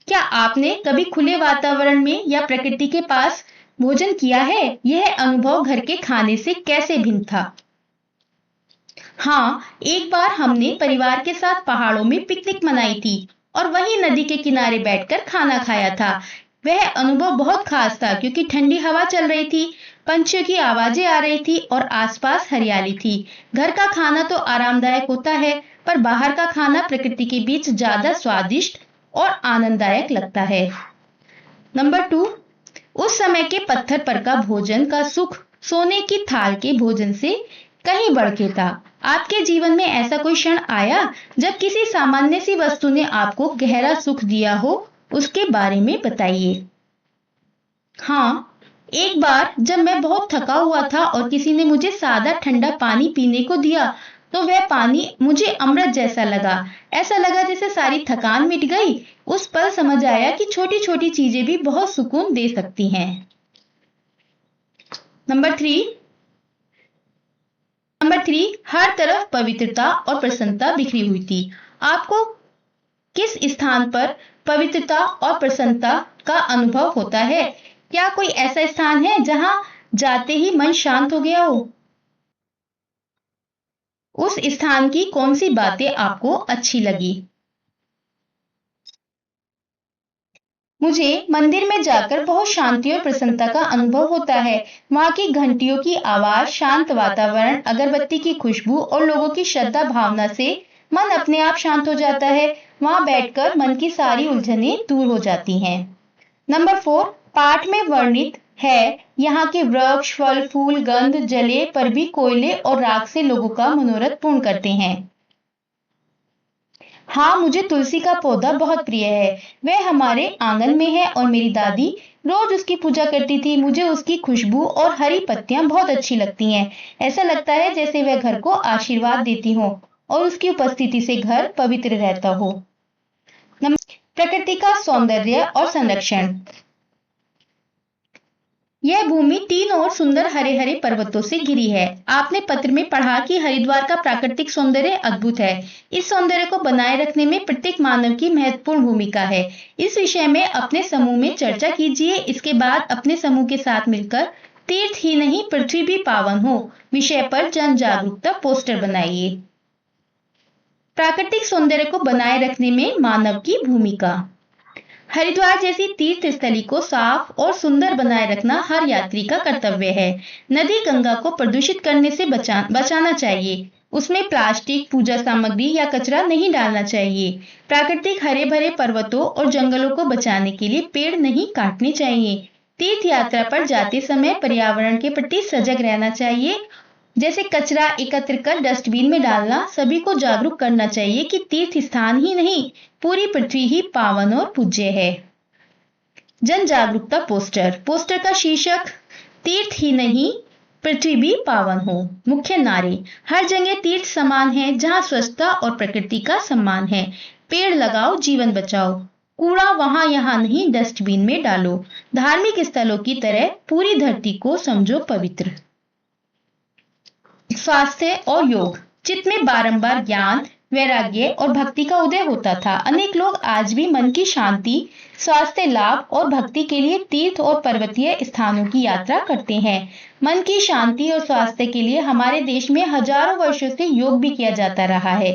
क्या आपने कभी खुले वातावरण में या प्रकृति के पास भोजन किया है? यह अनुभव घर के खाने से कैसे भिन्न था? हाँ, एक बार हमने परिवार के साथ पहाड़ों में पिकनिक मनाई थी और वहीं नदी के किनारे बैठकर खाना खाया था। वह अनुभव बहुत खास था क्योंकि ठंडी हवा चल रही थी, पंछियों की आवाजें आ रही थी और आसपास हरियाली थी। घर का खाना तो आरामदायक होता है, पर बाहर का खाना प्रकृति के बीच ज्यादा स्वादिष्ट और आनंददायक लगता है। नंबर 2, उस समय के पत्थर पर का भोजन का सुख सोने की थाल के भोजन से कहीं बढ़ के था। आपके जीवन में ऐसा कोई क्षण आया जब किसी सामान्य सी वस्तु ने आपको गहरा सुख दिया हो? उसके बारे में बताइए। हाँ, एक बार जब मैं बहुत थका हुआ था और किसी ने मुझे सादा ठंडा पानी पीने को दिया तो वह पानी मुझे अमृत जैसा लगा। ऐसा लगा जैसे सारी थकान मिट गई। उस पल समझ आया कि छोटी छोटी चीजें भी बहुत सुकून दे सकती हैं। नंबर 3, हर तरफ पवित्रता और प्रसन्नता बिखरी हुई थी। आपको किस स्थान पर पवित्रता और प्रसन्नता का अनुभव होता है? क्या कोई ऐसा स्थान है जहां जाते ही मन शांत हो गया हो? उस स्थान की कौन सी बातें आपको अच्छी लगी? मुझे मंदिर में जाकर बहुत शांति और प्रसन्नता का अनुभव होता है। वहां की घंटियों की आवाज, शांत वातावरण, अगरबत्ती की खुशबू और लोगों की श्रद्धा भावना से मन अपने आप शांत हो जाता है। वहां बैठकर मन की सारी उलझनें दूर हो जाती हैं। नंबर 4, पाठ में वर्णित है यहाँ के वृक्ष, फल, फूल, गंध, जले पर भी कोयले और राख से लोगों का मनोरथ पूर्ण करते हैं। हाँ, मुझे तुलसी का पौधा बहुत प्रिय है। वह हमारे आंगन में है और मेरी दादी रोज उसकी पूजा करती थी। मुझे उसकी खुशबू और हरी पत्तियां बहुत अच्छी लगती हैं। ऐसा लगता है जैसे वह घर को आशीर्वाद देती हो और उसकी उपस्थिति से घर पवित्र रहता हो। प्रकृति का सौंदर्य और संरक्षण। यह भूमि तीन और सुंदर हरे हरे पर्वतों से घिरी है। आपने पत्र में पढ़ा कि हरिद्वार का प्राकृतिक सौंदर्य अद्भुत है। इस सौंदर्य को बनाए रखने में प्रत्येक मानव की महत्वपूर्ण भूमिका है। इस विषय में अपने समूह में चर्चा कीजिए। इसके बाद अपने समूह के साथ मिलकर तीर्थ ही नहीं पृथ्वी भी पावन हो विषय पर जन जागरूकता पोस्टर बनाइए। प्राकृतिक सौंदर्य को बनाए रखने में मानव की भूमिका। हरिद्वार जैसी तीर्थ स्थली को साफ और सुंदर बनाए रखना हर यात्री का कर्तव्य है। नदी गंगा को प्रदूषित करने से बचाना चाहिए। उसमें प्लास्टिक, पूजा सामग्री या कचरा नहीं डालना चाहिए। प्राकृतिक हरे भरे पर्वतों और जंगलों को बचाने के लिए पेड़ नहीं काटने चाहिए। तीर्थ यात्रा पर जाते समय पर्यावरण के प्रति सजग रहना चाहिए। जैसे कचरा एकत्र कर डस्टबिन में डालना। सभी को जागरूक करना चाहिए कि तीर्थ स्थान ही नहीं, पूरी पृथ्वी ही पावन और पूज्य है। जन जागरूकता पोस्टर। पोस्टर का शीर्षक तीर्थ ही नहीं पृथ्वी भी पावन हो। मुख्य नारे। हर जगह तीर्थ समान है जहां स्वच्छता और प्रकृति का सम्मान है। पेड़ लगाओ, जीवन बचाओ। कूड़ा वहां यहाँ नहीं, डस्टबिन में डालो। धार्मिक स्थलों की तरह पूरी धरती को समझो पवित्र। स्वास्थ्य और योग। चित्त में बारंबार ज्ञान, वैराग्य और भक्ति का उदय होता था। अनेक लोग आज भी मन की शांति, स्वास्थ्य लाभ और भक्ति के लिए तीर्थ और पर्वतीय स्थानों की यात्रा करते हैं। मन की शांति और स्वास्थ्य के लिए हमारे देश में हजारों वर्षों से योग भी किया जाता रहा है।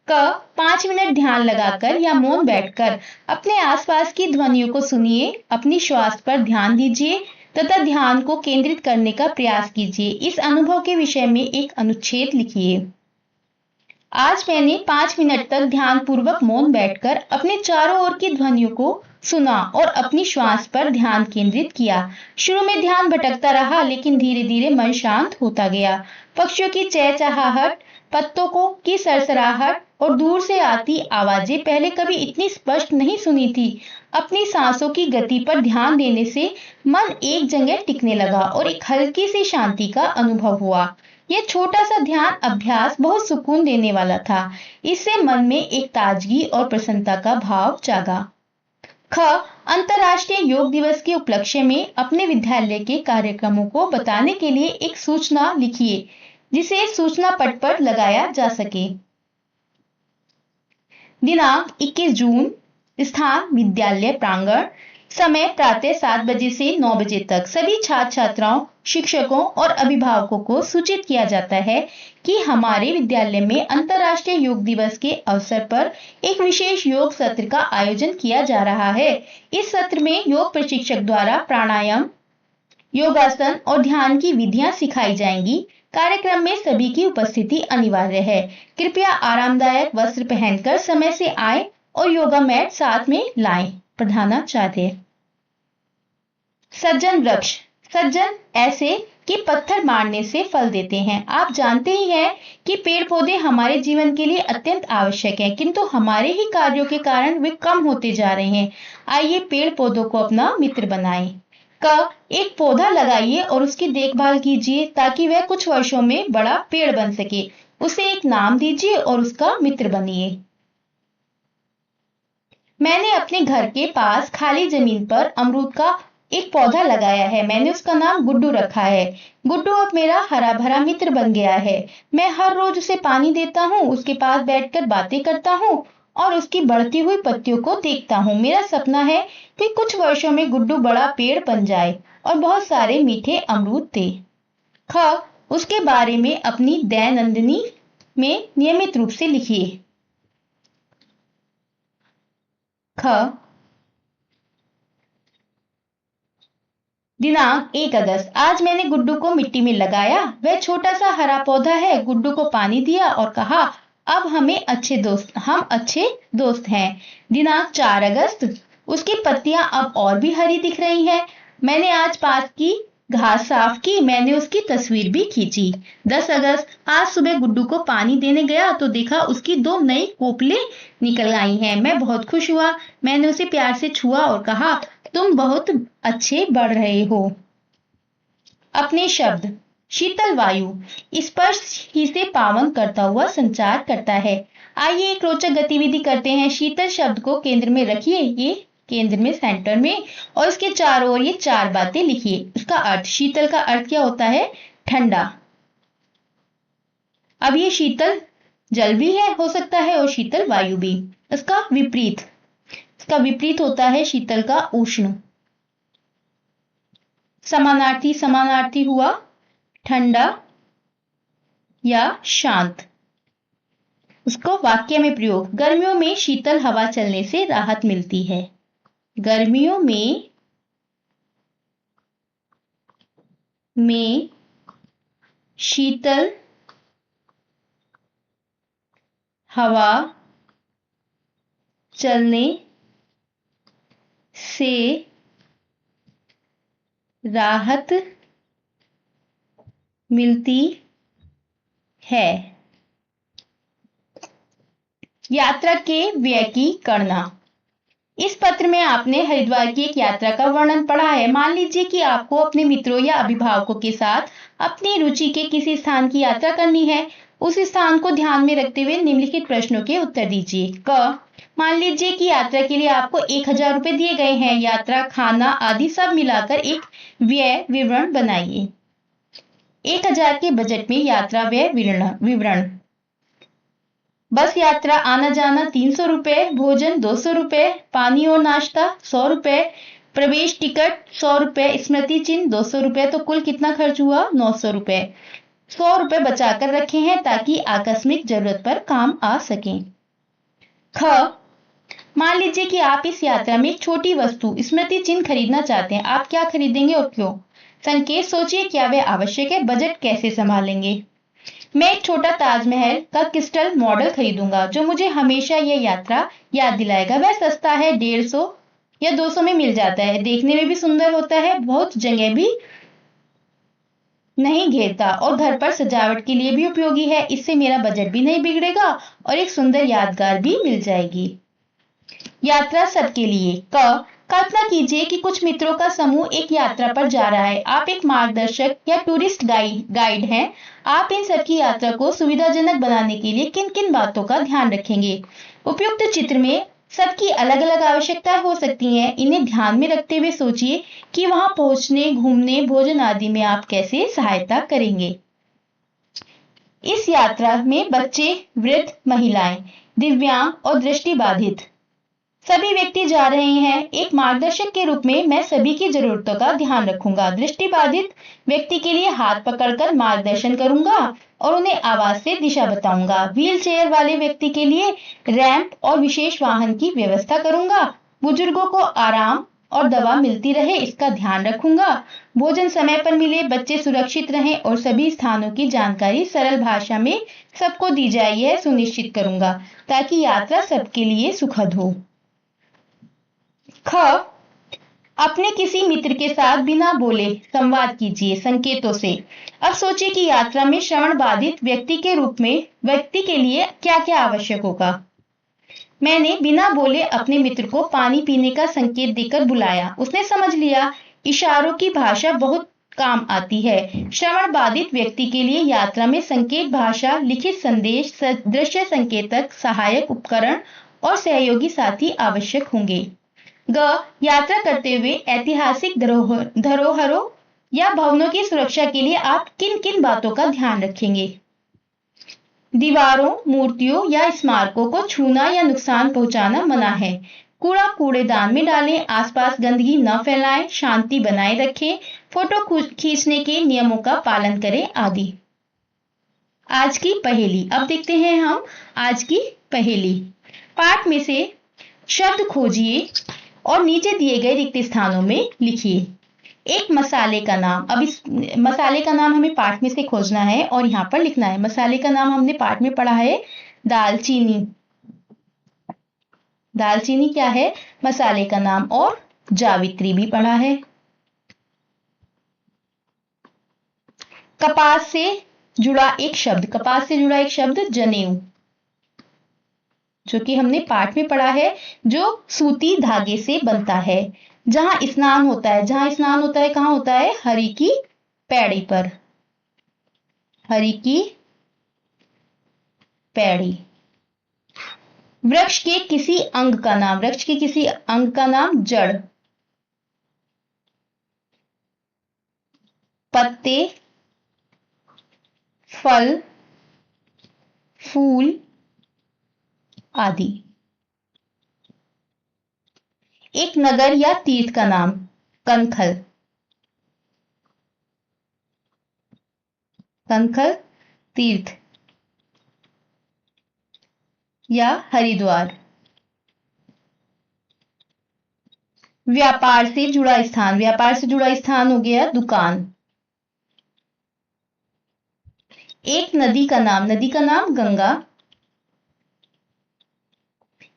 5 मिनट ध्यान लगाकर या मौन बैठकर अपने आसपास की ध्वनियों को सुनिए। अपनी श्वास पर ध्यान दीजिए तथा ध्यान को केंद्रित करने का प्रयास कीजिए। इस अनुभव के विषय में एक अनुच्छेद लिखिए। आज मैंने 5 मिनट तक ध्यान पूर्वक मौन बैठकर अपने चारों ओर की ध्वनियों को सुना और अपनी श्वास पर ध्यान केंद्रित किया। शुरू में ध्यान भटकता रहा, लेकिन धीरे धीरे मन शांत होता गया। पक्षियों की चहचहाहट, पत्तों को की सरसराहट और दूर से आती आवाजें पहले कभी इतनी स्पष्ट नहीं सुनी थी। अपनी सांसों की गति पर ध्यान देने से मन एक जगह टिकने लगा और एक हल्की सी शांति का अनुभव हुआ। यह छोटा सा ध्यान अभ्यास बहुत सुकून देने वाला था। इससे मन में एक ताजगी और प्रसन्नता का भाव जागा। अंतर्राष्ट्रीय योग दिवस के उपलक्ष्य में अपने विद्यालय के कार्यक्रमों को बताने के लिए एक सूचना लिखिए जिसे सूचना पट पर लगाया जा सके। दिनांक 21 जून, स्थान विद्यालय प्रांगण, समय प्रातः 7 बजे से 9 बजे तक। सभी छात्र छात्राओं, शिक्षकों और अभिभावकों को सूचित किया जाता है कि हमारे विद्यालय में अंतर्राष्ट्रीय योग दिवस के अवसर पर एक विशेष योग सत्र का आयोजन किया जा रहा है। इस सत्र में योग प्रशिक्षक द्वारा प्राणायाम, योगासन और ध्यान की विधियां सिखाई जाएंगी। कार्यक्रम में सभी की उपस्थिति अनिवार्य है। कृपया आरामदायक वस्त्र पहनकर समय से आए और योगा मैट साथ में लाएं। प्रधानाचार्य। सज्जन वृक्ष। सज्जन ऐसे कि पत्थर मारने से फल देते हैं। आप जानते ही हैं कि पेड़ पौधे हमारे जीवन के लिए अत्यंत आवश्यक हैं, किंतु हमारे ही कार्यों के कारण वे कम होते जा रहे हैं। आइए पेड़ पौधों को अपना मित्र बनाएं। एक पौधा लगाइए और उसकी देखभाल कीजिए ताकि वह कुछ वर्षों में बड़ा पेड़ बन सके। उसे एक नाम दीजिए और उसका मित्र बनिए। मैंने अपने घर के पास खाली जमीन पर अमरूद का एक पौधा लगाया है। मैंने उसका नाम गुड्डू रखा है। गुड्डू अब मेरा हरा भरा मित्र बन गया है। मैं हर रोज उसे पानी देता हूँ, उसके पास बैठकर बातें करता हूँ और उसकी बढ़ती हुई पत्तियों को देखता हूँ। मेरा सपना है कि कुछ वर्षों में गुड्डू बड़ा पेड़ बन जाए और बहुत सारे मीठे अमरूद दे। उसके बारे में अपनी दैनंदिनी में नियमित रूप से लिखिए। दिनांक 1 अगस्त। आज मैंने गुड्डू को मिट्टी में लगाया। वह छोटा सा हरा पौधा है। गुड्डू को पानी दिया और कहा, अब हम अच्छे दोस्त हैं। दिनांक 4 अगस्त। उसकी पत्तियां अब और भी हरी दिख रही हैं। मैंने आज पास की घास साफ की, मैंने उसकी तस्वीर भी खींची। 10 अगस्त, आज सुबह गुड्डू को पानी देने गया तो देखा उसकी 2 नई कोपलें निकल आई हैं। मैं बहुत खुश हुआ। मैंने उसे प्यार से छुआ और कहा, तुम बहुत अच्छे बढ़ रहे हो। अपने शब्द। शीतल वायु स्पर्श ही से पावन करता हुआ संचार करता है। आइए एक रोचक गतिविधि करते हैं। शीतल शब्द को केंद्र में रखिए, ये केंद्र में, सेंटर में, और इसके चारों ओर ये 4 बातें लिखिए। उसका अर्थ, शीतल का अर्थ क्या होता है? ठंडा। अब ये शीतल जल भी है, हो सकता है, और शीतल वायु भी। इसका विपरीत, इसका विपरीत होता है शीतल का उष्ण। समानार्थी, समानार्थी हुआ ठंडा या शांत। उसको वाक्य में प्रयोग। गर्मियों में शीतल हवा चलने से राहत मिलती है। गर्मियों में शीतल हवा चलने से राहत मिलती है। यात्रा के व्यय की गणना। इस पत्र में आपने हरिद्वार की एक यात्रा का वर्णन पढ़ा है। मान लीजिए कि आपको अपने मित्रों या अभिभावकों के साथ अपनी रुचि के किसी स्थान की यात्रा करनी है। उस स्थान को ध्यान में रखते हुए निम्नलिखित प्रश्नों के उत्तर दीजिए। क, मान लीजिए कि यात्रा के लिए आपको 1000 रुपए दिए गए हैं। यात्रा, खाना आदि सब मिलाकर एक व्यय विवरण बनाइए। 1000 के बजट में यात्रा व्यय विवरण। बस यात्रा आना जाना 300 रुपए, भोजन 200 रुपए, पानी और नाश्ता 100 रुपए, प्रवेश टिकट 100 रुपए, स्मृति चिन्ह 200 रुपए, तो कुल कितना खर्च हुआ? 900 रुपए। 100 रुपए बचाकर रखे हैं ताकि आकस्मिक जरूरत पर काम आ सके। ख, मान लीजिए कि आप इस यात्रा में एक छोटी वस्तु, स्मृति चिन्ह खरीदना चाहते हैं। आप क्या खरीदेंगे और क्यों? संकेत सोचिए, क्या वह आवश्यक है? बजट कैसे संभालेंगे? मैं एक छोटा ताजमहल का क्रिस्टल मॉडल खरीदूंगा जो मुझे हमेशा यह यात्रा याद दिलाएगा। वह सस्ता है, 150 या 200 में मिल जाता है। देखने में भी सुंदर होता है, बहुत जगह भी नहीं घेरता और घर पर सजावट के लिए भी उपयोगी है। इससे मेरा बजट भी नहीं बिगड़ेगा और एक सुंदर यादगार भी मिल जाएगी। यात्रा सबके लिए। कल्पना कीजिए कि कुछ मित्रों का समूह एक यात्रा पर जा रहा है। आप एक मार्गदर्शक या टूरिस्ट गाइड हैं। आप इन सबकी यात्रा को सुविधाजनक बनाने के लिए किन किन बातों का ध्यान रखेंगे? उपयुक्त चित्र में सबकी अलग अलग आवश्यकताएं हो सकती हैं। इन्हें ध्यान में रखते हुए सोचिए कि वहां पहुंचने, घूमने, भोजन आदि में आप कैसे सहायता करेंगे। इस यात्रा में बच्चे, वृद्ध, महिलाएं, दिव्यांग और दृष्टिबाधित सभी व्यक्ति जा रहे हैं। एक मार्गदर्शक के रूप में मैं सभी की जरूरतों का ध्यान रखूंगा। दृष्टिबाधित व्यक्ति के लिए हाथ पकड़कर मार्गदर्शन करूंगा और उन्हें आवाज से दिशा बताऊंगा। व्हील चेयर वाले व्यक्ति के लिए रैंप और विशेष वाहन की व्यवस्था करूंगा। बुजुर्गों को आराम और दवा मिलती रहे, इसका ध्यान रखूंगा। भोजन समय पर मिले, बच्चे सुरक्षित रहें और सभी स्थानों की जानकारी सरल भाषा में सबको दी जाए, यह सुनिश्चित करूंगा ताकि यात्रा सबके लिए सुखद हो। ख, अपने किसी मित्र के साथ बिना बोले संवाद कीजिए संकेतों से। अब सोचिए कि यात्रा में श्रवण बाधित व्यक्ति के रूप में व्यक्ति के लिए क्या क्या आवश्यक होगा। मैंने बिना बोले अपने मित्र को पानी पीने का संकेत देकर बुलाया। उसने समझ लिया। इशारों की भाषा बहुत काम आती है। श्रवण बाधित व्यक्ति के लिए यात्रा में संकेत भाषा, लिखित संदेश, दृश्य संकेतक, सहायक उपकरण और सहयोगी साथी आवश्यक होंगे। ग, यात्रा करते हुए ऐतिहासिक धरोहरों या भवनों की सुरक्षा के लिए आप किन किन बातों का ध्यान रखेंगे? दीवारों, मूर्तियों या स्मारकों को छूना या नुकसान पहुंचाना मना है। कूड़ा कूड़ेदान में डालें, आसपास गंदगी न फैलाएं, शांति बनाए रखें, फोटो खींचने के नियमों का पालन करें आदि। आज की पहेली। अब देखते हैं हम आज की पहेली। पाठ में से शब्द खोजिए और नीचे दिए गए रिक्त स्थानों में लिखिए। एक मसाले का नाम। अब इस मसाले का नाम हमें पाठ में से खोजना है और यहाँ पर लिखना है। मसाले का नाम हमने पाठ में पढ़ा है दालचीनी। दालचीनी क्या है? मसाले का नाम। और जावित्री भी पढ़ा है। कपास से जुड़ा एक शब्द, कपास से जुड़ा एक शब्द जनेऊ, जो कि हमने पाठ में पढ़ा है, जो सूती धागे से बनता है। जहां स्नान होता है, जहां स्नान होता है कहां होता है? हरि की पैड़ी पर, हरि की पैड़ी। वृक्ष के किसी अंग का नाम, वृक्ष के किसी अंग का नाम जड़, पत्ते, फल, फूल आदि। एक नगर या तीर्थ का नाम, कनखल, कनखल तीर्थ या हरिद्वार। व्यापार से जुड़ा स्थान, व्यापार से जुड़ा स्थान हो गया दुकान। एक नदी का नाम, नदी का नाम गंगा।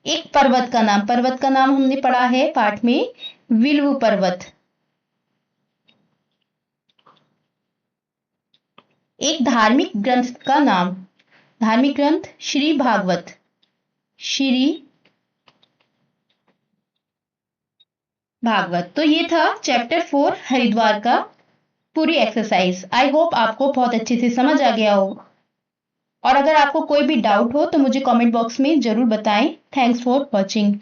एक पर्वत का नाम, पर्वत का नाम हमने पढ़ा है पाठ में, विल्व पर्वत। एक धार्मिक ग्रंथ का नाम, धार्मिक ग्रंथ श्री भागवत, श्री भागवत। तो ये था चैप्टर 4 हरिद्वार का पूरी एक्सरसाइज। आई होप आपको बहुत अच्छे से समझ आ गया हो, और अगर आपको कोई भी डाउट हो तो मुझे कमेंट बॉक्स में जरूर बताएं। Thanks for watching.